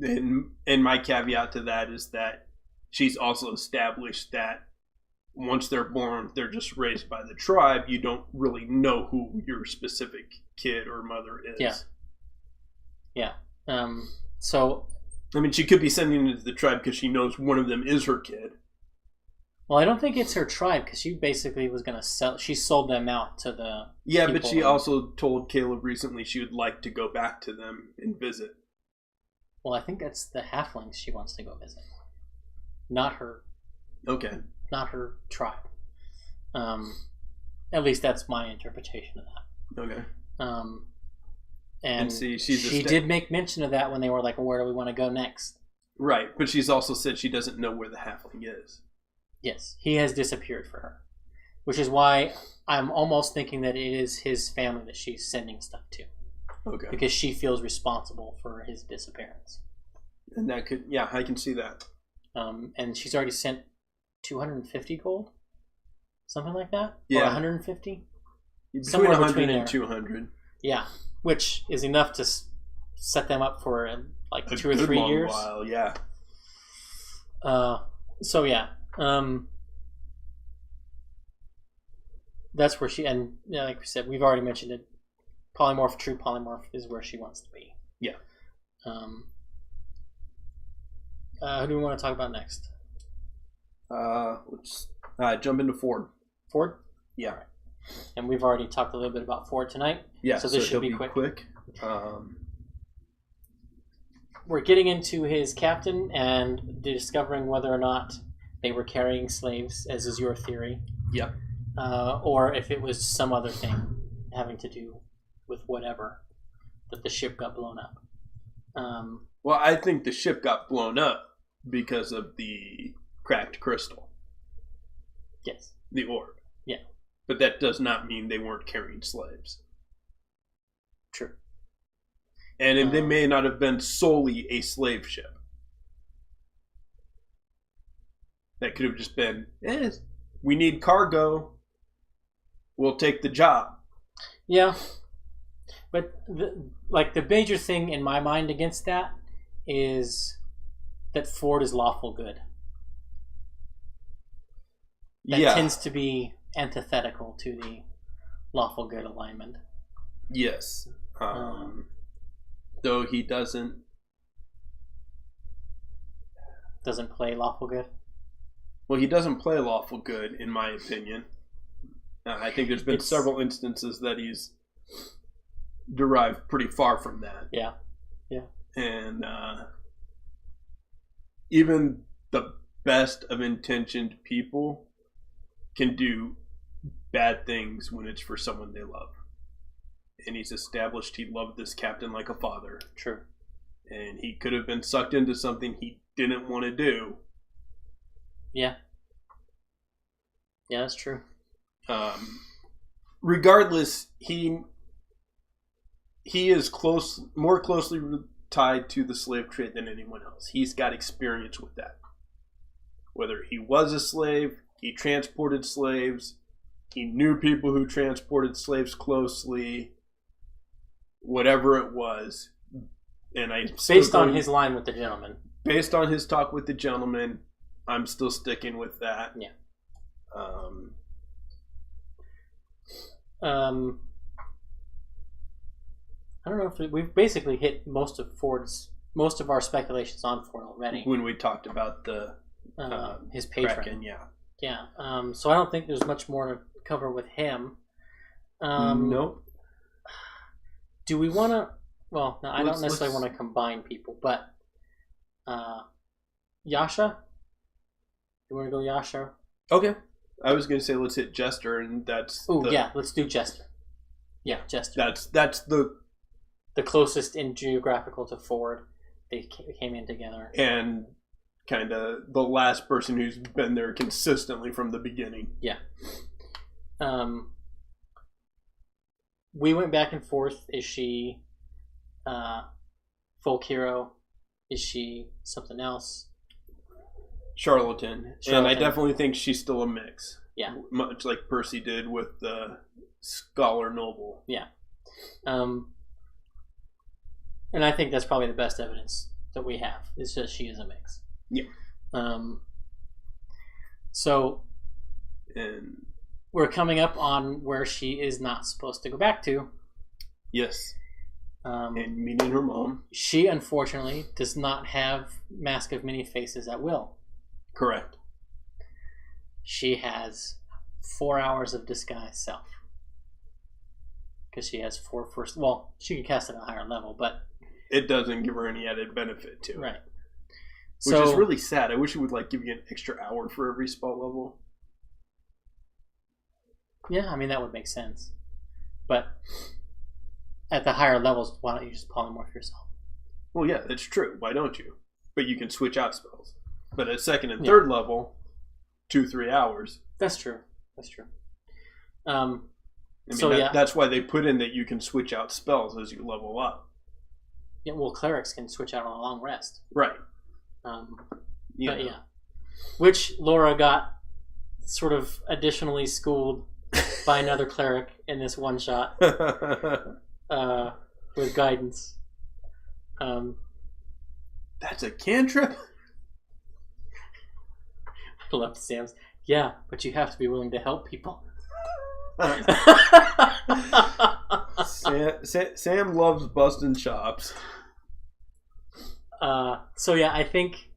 And my caveat to that is that she's also established that once they're born, they're just raised by the tribe. You don't really know who your specific kid or mother is. Yeah. So... I mean, she could be sending it to the tribe because she knows one of them is her kid. Well, I don't think it's her tribe because she basically was going to sell... She sold them out to the... Yeah, but she also told Caleb recently she would like to go back to them and visit. Well, I think that's the halflings she wants to go visit. Not her... Okay. Not her tribe. At least that's my interpretation of that. Okay. And see, she did make mention of that when they were like, where do we want to go next? Right, but she's also said she doesn't know where the halfling is. Yes, he has disappeared for her. Which is why I'm almost thinking that it is his family that she's sending stuff to. Okay. Because she feels responsible for his disappearance. And that could, yeah, I can see that. And she's already sent 250 gold? Something like that? Yeah. Or 150? Between 100 and 200. Yeah, which is enough to set them up for like a 2 or 3 years. While, yeah. So yeah, that's where she, and yeah, like we said, we've already mentioned it. Polymorph, true polymorph is where she wants to be. Yeah. Who do we want to talk about next? Let's jump into Fjord. Fjord? Yeah. Right. And we've already talked a little bit about Fjord tonight. Yeah, so this should be quick. We're getting into his captain and discovering whether or not they were carrying slaves, as is your theory. Yep. Or if it was some other thing having to do with whatever, that the ship got blown up. Well, I think the ship got blown up because of the cracked crystal. Yes. The orb. Yeah. But that does not mean they weren't carrying slaves. True. And they may not have been solely a slave ship. That could have just been, we need cargo. We'll take the job. Yeah. But the major thing in my mind against that is that Fjord is lawful good. That tends to be antithetical to the lawful good alignment. Yes. Though he doesn't play lawful good. Well, he doesn't play lawful good, in my opinion. I think there's been several instances that he's derive pretty far from that. Yeah. And even the best of intentioned people can do bad things when it's for someone they love. And he's established he loved this captain like a father. True. And he could have been sucked into something he didn't want to do. Yeah. Yeah, that's true. Regardless, he is more closely tied to the slave trade than anyone else. He's got experience with that. Whether he was a slave, he transported slaves, he knew people who transported slaves closely, whatever it was. And based on his line with the gentleman. Based on his talk with the gentleman, I'm still sticking with that. Yeah. I don't know if we've basically hit most of our speculations on Fjord already. When we talked about the his patron, Kraken, yeah. So I don't think there's much more to cover with him. Nope. Do we want to? Well, no, I don't necessarily want to combine people, but Yasha. You want to go Yasha? Okay. I was going to say let's hit Jester, and that's. Oh yeah, let's do Jester. Yeah, Jester. That's the closest in geographical to Fjord. They came in together. And kind of the last person who's been there consistently from the beginning. Yeah. We went back and forth. Is she folk hero? Is she something else? Charlatan. And I definitely think she's still a mix. Yeah. Much like Percy did with the Scholar Noble. Yeah. And I think that's probably the best evidence that we have. Is that she is a mix. Yeah. So and we're coming up on where she is not supposed to go back to. Yes. And meeting her mom. She, unfortunately, does not have Mask of Many Faces at will. Correct. She has 4 hours of disguise self. Because she has 4 first... Well, she can cast it at a higher level, but... It doesn't give her any added benefit to it. Right. Which is really sad. I wish it would give you an extra hour for every spell level. Yeah, I mean, that would make sense. But at the higher levels, why don't you just polymorph yourself? Well, yeah, that's true. Why don't you? But you can switch out spells. But at second and third level, 2-3 hours. That's true. That's why they put in that you can switch out spells as you level up. Yeah, well, clerics can switch out on a long rest. Right. But yeah. Which Laura got sort of additionally schooled by another cleric in this one shot with guidance. That's a cantrip? I love Sam's. Yeah, but you have to be willing to help people. Sam loves busting chops. So yeah, I think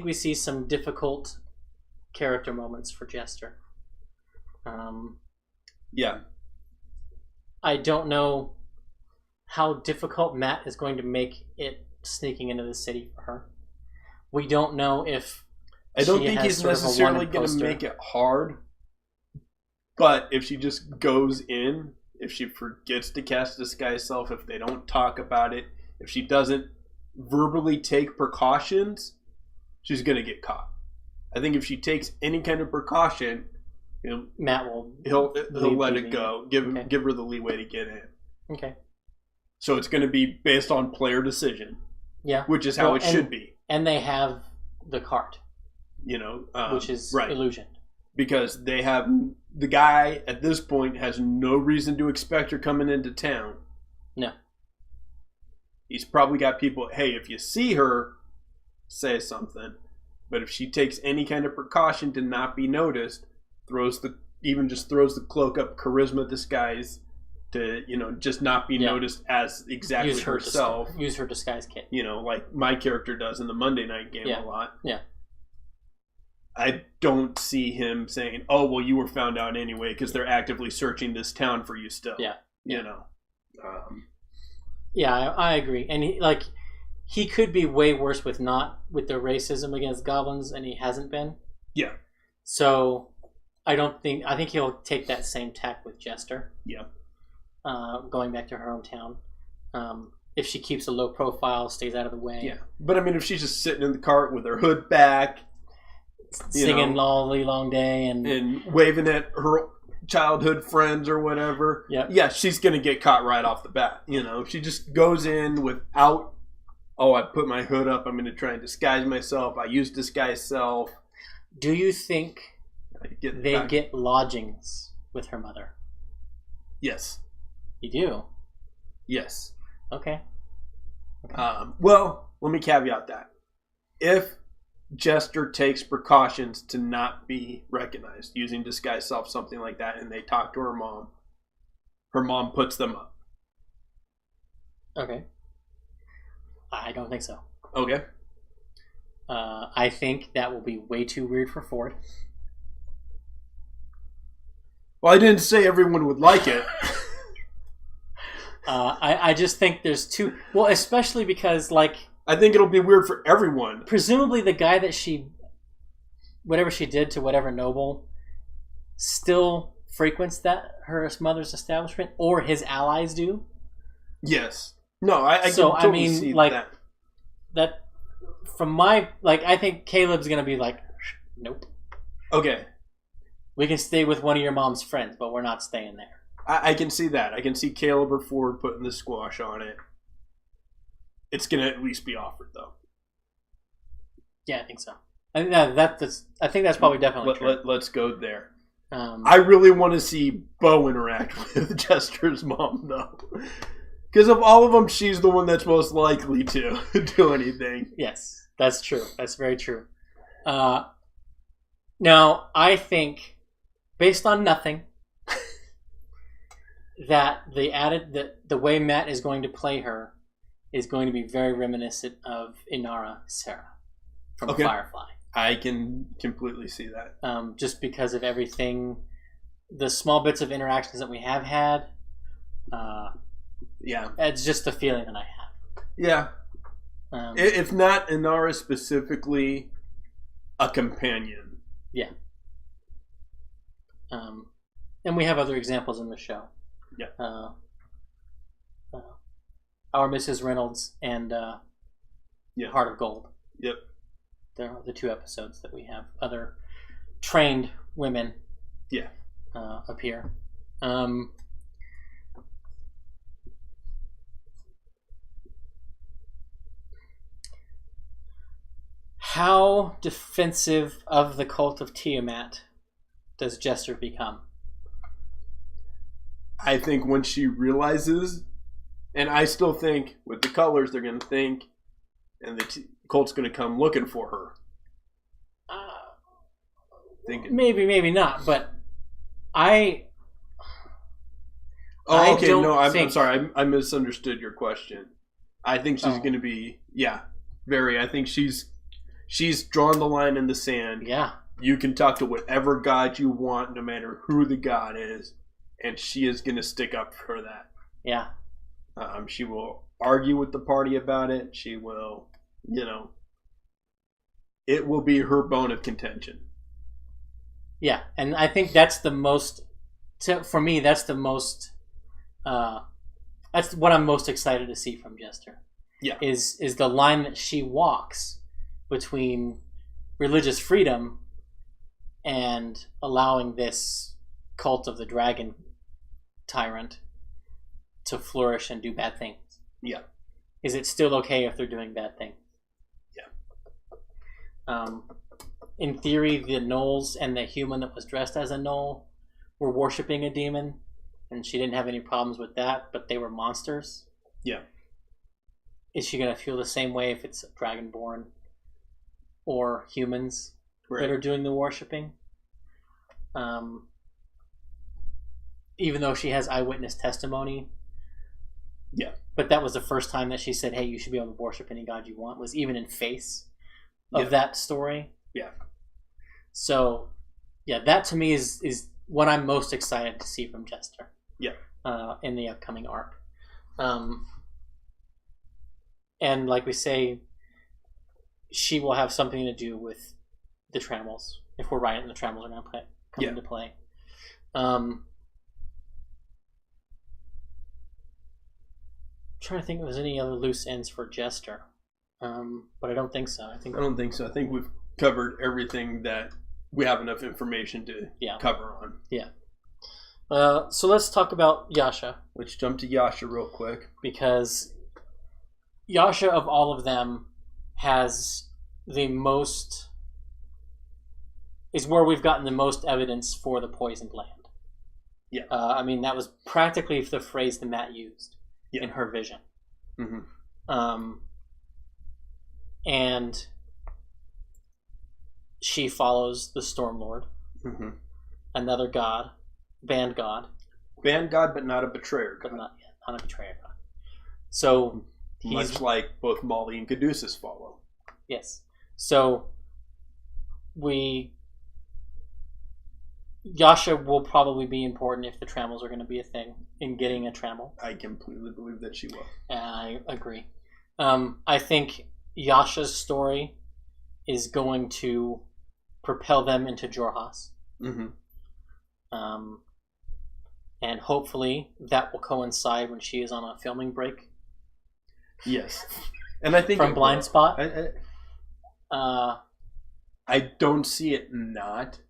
we see some difficult character moments for Jester. Yeah. I don't know how difficult Matt is going to make it sneaking into the city for her. We don't know if I don't think he's necessarily going to make it hard. But if she just goes in, if she forgets to cast Disguise Self, if they don't talk about it, if she doesn't verbally take precautions, she's going to get caught. I think if she takes any kind of precaution, Matt will he'll let it go. Give her the leeway to get in. Okay. So it's going to be based on player decision. Yeah. Which is how it should be. And they have the cart. Which is right. illusioned. Because they have the guy at this point has no reason to expect her coming into town. No. He's probably got people, hey, if you see her, say something. But if she takes any kind of precaution to not be noticed, throws the cloak up, charisma disguise to, just not be noticed as exactly herself. Use her disguise kit. Like my character does in the Monday night game a lot. Yeah. I don't see him saying, "Oh, well, you were found out anyway," because they're actively searching this town for you still. Yeah. You know. Yeah, I agree. And he could be way worse with Nott with the racism against goblins, and he hasn't been. Yeah. So I think he'll take that same tack with Jester. Yeah. Going back to her hometown. If she keeps a low profile, stays out of the way. Yeah. But I mean, if she's just sitting in the cart with her hood back, singing Lolly Long Day and waving at her childhood friends or whatever, yeah, she's going to get caught right off the bat. If she just goes in without, I put my hood up, I'm going to try and disguise myself, I use disguise self. Do you think they get lodgings with her mother? Yes. You do? Yes. Okay. Well, let me caveat that. If Jester takes precautions to not be recognized, using disguise self, something like that, and they talk to her mom puts them up. Okay. I don't think so. Okay. I think that will be way too weird for Fjord. Well, I didn't say everyone would like it. I just think there's too... Well, especially because, I think it'll be weird for everyone. Presumably the guy that whatever she did to whatever noble, still frequents her mother's establishment, or his allies do. Yes. No, I can totally see that. That, from my... I think Caleb's going to be nope. Okay. We can stay with one of your mom's friends, but we're not staying there. I can see that. I can see Caleb or Fjord putting the squash on it. It's going to at least be offered, though. Yeah, I think so. I think that's probably definitely true. Let's go there. I really want to see Beau interact with Jester's mom, though. Because of all of them, she's the one that's most likely to do anything. Yes, that's true. That's very true. Now, I think, based on nothing, that the way Matt is going to play her is going to be very reminiscent of Inara Sarah from Firefly. I can completely see that. Just because of everything, the small bits of interactions that we have had. Yeah. It's just the feeling that I have. Yeah. If not Inara specifically, a companion. Yeah. And we have other examples in the show. Yeah. Our Mrs. Reynolds and Heart of Gold. Yep. There are the two episodes that we have other trained women appear. How defensive of the cult of Tiamat does Jester become? I think when she realizes, and I still think with the colors they're going to think, and the cult's going to come looking for her. Maybe not, but I'm sorry, I misunderstood your question. I think she's going to be, very. I think she's drawn the line in the sand. Yeah. You can talk to whatever god you want, no matter who the god is, and she is going to stick up for that. Yeah. She will argue with the party about it. She will, it will be her bone of contention. Yeah, and I think that's the most, for me, that's the most, that's what I'm most excited to see from Jester. Yeah. Is the line that she walks between religious freedom and allowing this cult of the dragon tyrant to flourish and do bad things. Yeah. Is it still okay if they're doing bad things? Yeah. In theory, the gnolls and the human that was dressed as a gnoll were worshipping a demon, and she didn't have any problems with that, but they were monsters. Yeah. Is she going to feel the same way if it's Dragonborn or humans that are doing the worshipping? Even though she has eyewitness testimony. Yeah. But that was the first time that she said, hey, you should be able to worship any god you want, was even in face of that story. Yeah. So, yeah, that to me is what I'm most excited to see from Jester. Yeah. In the upcoming arc. And like we say, she will have something to do with the Trammels. If we're right, and the Trammels are going to come into play. Trying to think if there's any other loose ends for Jester, but I don't think so. I don't think so. I think we've covered everything that we have enough information to cover on. Yeah. So let's talk about Yasha. Let's jump to Yasha real quick, because Yasha of all of them has the most, is where we've gotten the most evidence for the poisoned land. Yeah. I mean, that was practically the phrase that Matt used in her vision. Mm-hmm. And she follows the Stormlord, another god, band god, but not a betrayer god. But not a betrayer god. So much like both Molly and Caduceus follow. Yes. So Yasha will probably be important if the Trammels are going to be a thing in getting a Trammel. I completely believe that she will. I agree. I think Yasha's story is going to propel them into Jorhas. And hopefully that will coincide when she is on a filming break. Yes. And I think from Blind Spot. I don't see it not.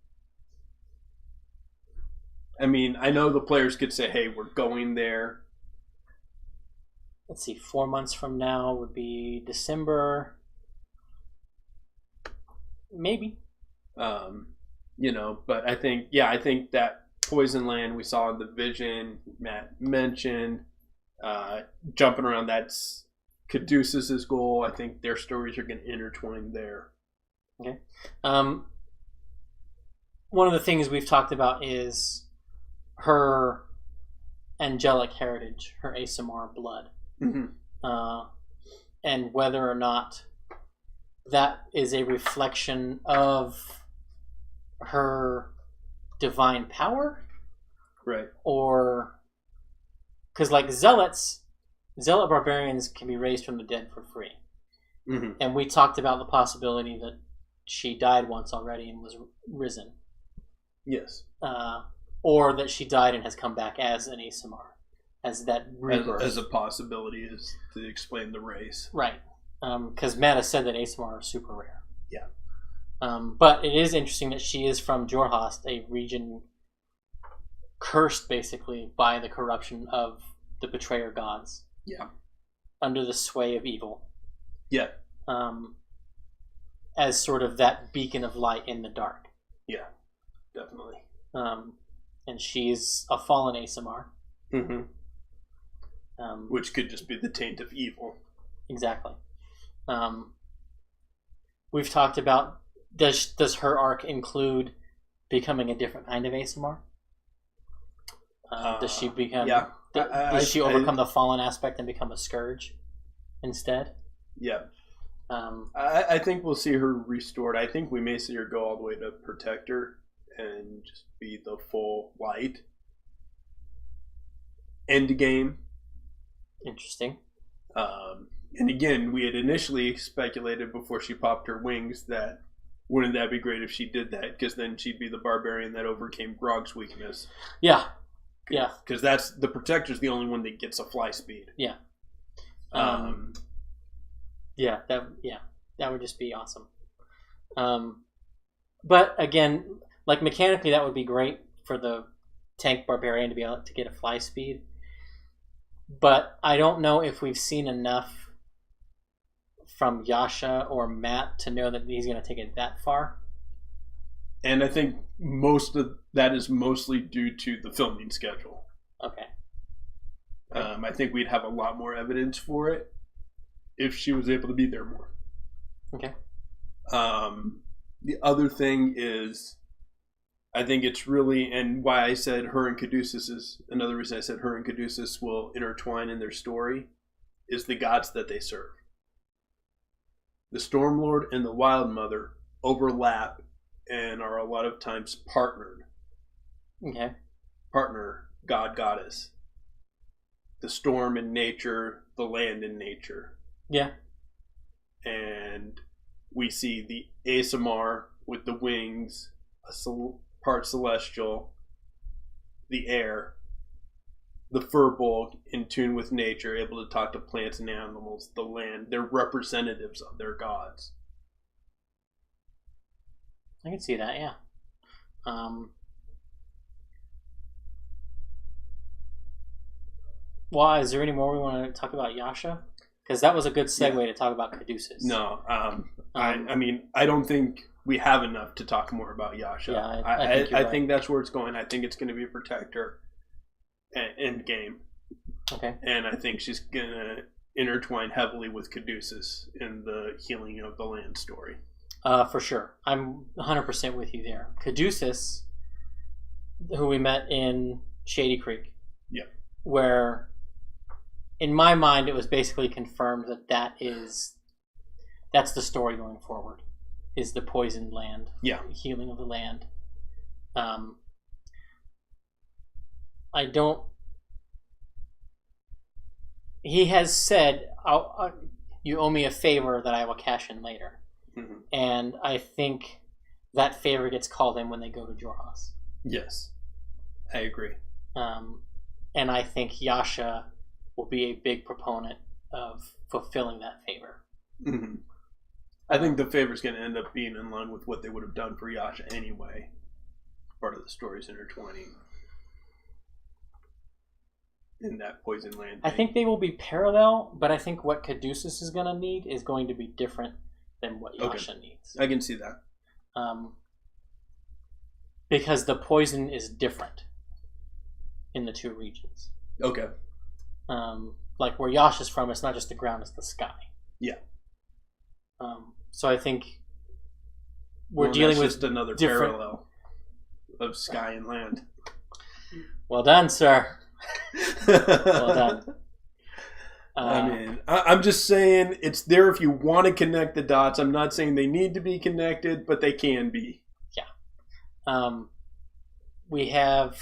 I mean, I know the players could say, hey, we're going there. Let's see, 4 months from now would be December. Maybe. But I think that Poison Land we saw in the vision, Matt mentioned, jumping around, that's Caduceus' goal. I think their stories are going to intertwine there. Okay. One of the things we've talked about is her angelic heritage, her Aasimar blood. And whether or not that is a reflection of her divine power, right? Or because like zealot barbarians can be raised from the dead for free, and we talked about the possibility that she died once already and was risen. Yes. Or that she died and has come back as an Aasimar, as that rebirth. As a possibility is to explain the race, right? Because Matt has said that Aasimar are super rare. Yeah. But it is interesting that she is from Jorhas, a region cursed basically by the corruption of the betrayer gods. Yeah. Under the sway of evil. Yeah. As sort of that beacon of light in the dark. Yeah, definitely. And she's a fallen Aasimar. Which could just be the taint of evil. Exactly. We've talked about, does her arc include becoming a different kind of Aasimar? Does she become? Yeah. Does she overcome the fallen aspect and become a scourge instead? Yeah. I think we'll see her restored. I think we may see her go all the way to Protector and just be the full light. End game. Interesting. And again, we had initially speculated before she popped her wings that wouldn't that be great if she did that, because then she'd be the barbarian that overcame Grog's weakness. Yeah. Yeah. Because that's the Protector's the only one that gets a fly speed. Yeah. That would just be awesome. But again, like mechanically, that would be great for the tank barbarian to be able to get a fly speed. But I don't know if we've seen enough from Yasha or Matt to know that he's going to take it that far. And I think most of that is mostly due to the filming schedule. Okay. I think we'd have a lot more evidence for it if she was able to be there more. Okay. The other thing is, I think it's really, and why I said her and Caduceus is another reason I said her and Caduceus will intertwine in their story, is the gods that they serve. The Stormlord and the Wild Mother overlap and are a lot of times partnered. Okay. Partner, god, goddess. The storm in nature, the land in nature. Yeah. And we see the Asamar with the wings, part celestial, the air, the Firbolg in tune with nature, able to talk to plants and animals, the land. They're representatives of their gods. I can see that, yeah. Well, is there any more we want to talk about Yasha? Because that was a good segue to talk about Caduceus. No, I mean, I don't think we have enough to talk more about Yasha. Yeah, I think that's where it's going. I think it's going to be a protector end game. Okay. And I think she's going to intertwine heavily with Caduceus in the healing of the land story. For sure. I'm 100% with you there. Caduceus, who we met in Shady Creek. Yeah. Where, in my mind, it was basically confirmed that's the story going forward, is the poisoned land. Yeah. Healing of the land. He has said, you owe me a favor that I will cash in later. Mm-hmm. And I think that favor gets called in when they go to Jorhas. Yes, I agree. And I think Yasha will be a big proponent of fulfilling that favor. Mm-hmm. I think the favor's going to end up being in line with what they would have done for Yasha anyway. Part of the story's intertwining in that poison land thing. I think they will be parallel, but I think what Caduceus is going to need is going to be different than what Yasha needs. I can see that. Because the poison is different in the two regions. Okay. Like where Yasha's from, it's not just the ground, it's the sky. Yeah. So I think we're dealing with just another parallel of sky and land. Well done, sir. Well done. I mean, I'm just saying it's there if you want to connect the dots. I'm not saying they need to be connected, but they can be. Yeah. We have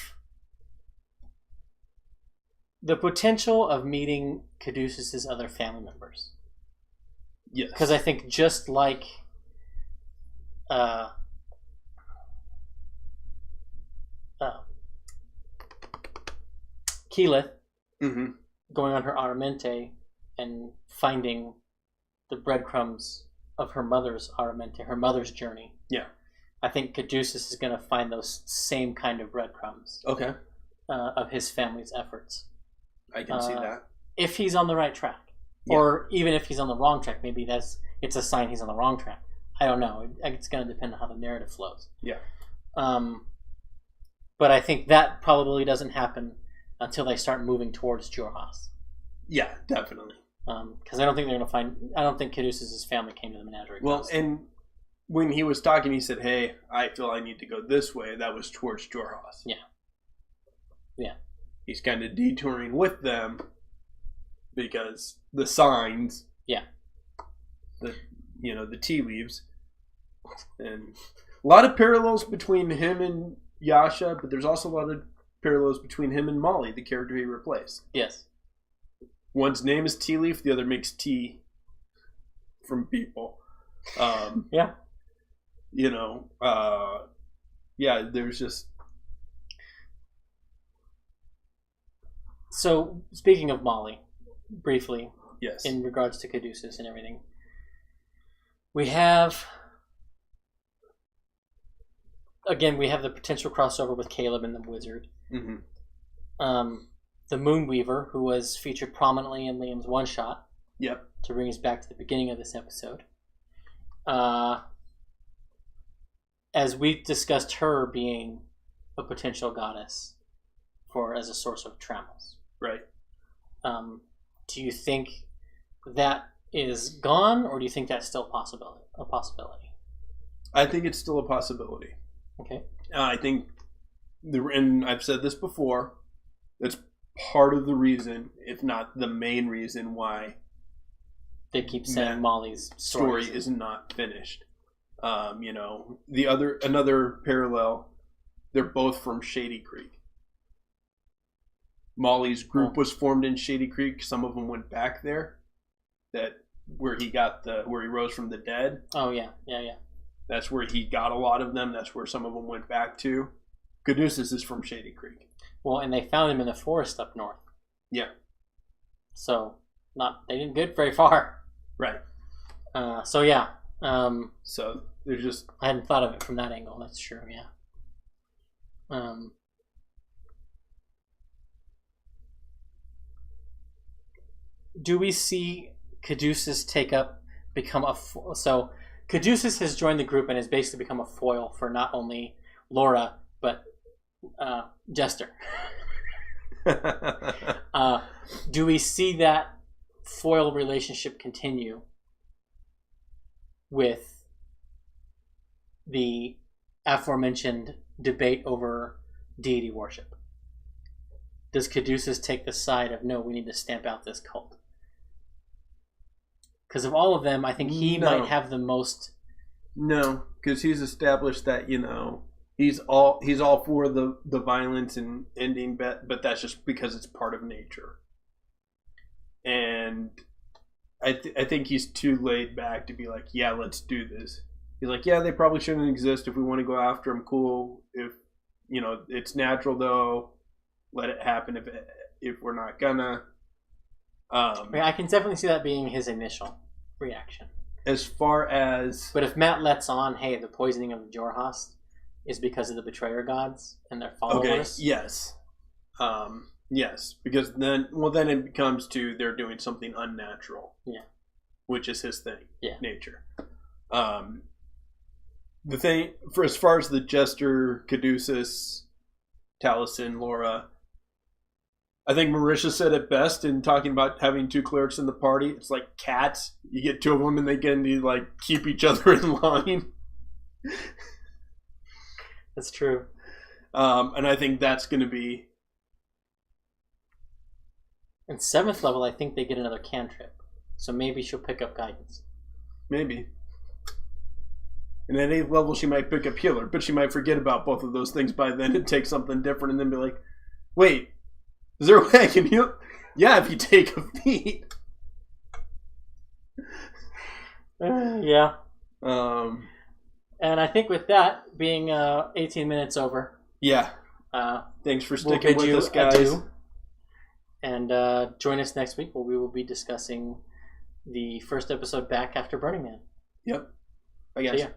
the potential of meeting Caduceus' other family members. Yes. Because I think just like Keyleth going on her Aramente and finding the breadcrumbs of her mother's Aramente, her mother's journey. Yeah. I think Caduceus is going to find those same kind of breadcrumbs. Okay. Of his family's efforts. I can see that. If he's on the right track. Yeah. Or even if he's on the wrong track, maybe it's a sign he's on the wrong track. I don't know. It's going to depend on how the narrative flows. Yeah. But I think that probably doesn't happen until they start moving towards Jorhas. Yeah, definitely. Because I don't think they're going to find... I don't think Caduceus' family came to the Menagerie. Well, and when he was talking, he said, hey, I feel I need to go this way. That was towards Jorhas. Yeah. Yeah. He's kind of detouring with them because the signs... Yeah. The tea leaves. And a lot of parallels between him and Yasha, but there's also a lot of parallels between him and Molly, the character he replaced. Yes. One's name is Tea Leaf, the other makes tea from people. Yeah. Yeah, there's just... So, speaking of Molly, briefly, yes, in regards to Caduceus and everything, we have the potential crossover with Caleb and the Wizard. Mm-hmm. The Moonweaver, who was featured prominently in Liam's one-shot. Yep. To bring us back to the beginning of this episode. As we discussed her being a potential goddess as a source of trammels. Right. Do you think that is gone, or do you think that's still a possibility? I think it's still a possibility. Okay. I think, and I've said this before, that's part of the reason, if not the main reason, why they keep saying Molly's story is not finished. Another parallel, they're both from Shady Creek. Molly's group was formed in Shady Creek. Some of them went back there. Where he rose from the dead. Oh yeah. That's where he got a lot of them. That's where some of them went back to. Caduceus is from Shady Creek. Well, and they found him in the forest up north. Yeah. So they didn't get very far. Right. So yeah. So there's just I hadn't thought of it from that angle. That's true. Yeah. Do we see Caduceus so Caduceus has joined the group and has basically become a foil for not only Laura but Jester. Do we see that foil relationship continue with the aforementioned debate over deity worship? Does Caduceus take the side of, no, we need to stamp out this cult? Because of all of them, I think he might have the most. No, because he's established that he's all for the violence and ending, but that's just because it's part of nature. And I think he's too laid back to be like, yeah, let's do this. He's like, yeah, they probably shouldn't exist. If we want to go after them, cool. If it's natural though, let it happen. If we're not gonna. I can definitely see that being his initial reaction. As far as... But if Matt lets on, hey, the poisoning of the Jorhast is because of the betrayer gods and their followers. Okay, yes. Yes, because then it becomes they're doing something unnatural. Yeah. Which is his thing. Yeah. Nature. The thing, for as far as the Jester, Caduceus, Taliesin, Laura... I think Marisha said it best in talking about having two clerics in the party. It's like cats. You get two of them and they get to keep each other in line. That's true. And I think that's going to be... In 7th level, I think they get another cantrip. So maybe she'll pick up guidance. Maybe. And at 8th level, she might pick up healer. But she might forget about both of those things by then and take something different and then be like, wait... Is there a way I can heal? Yeah, if you take a feat. Yeah. And I think with that being 18 minutes over. Yeah. Thanks for sticking with us, guys. Adieu. And join us next week where we will be discussing the first episode back after Burning Man. Yep. Bye, guys. See ya.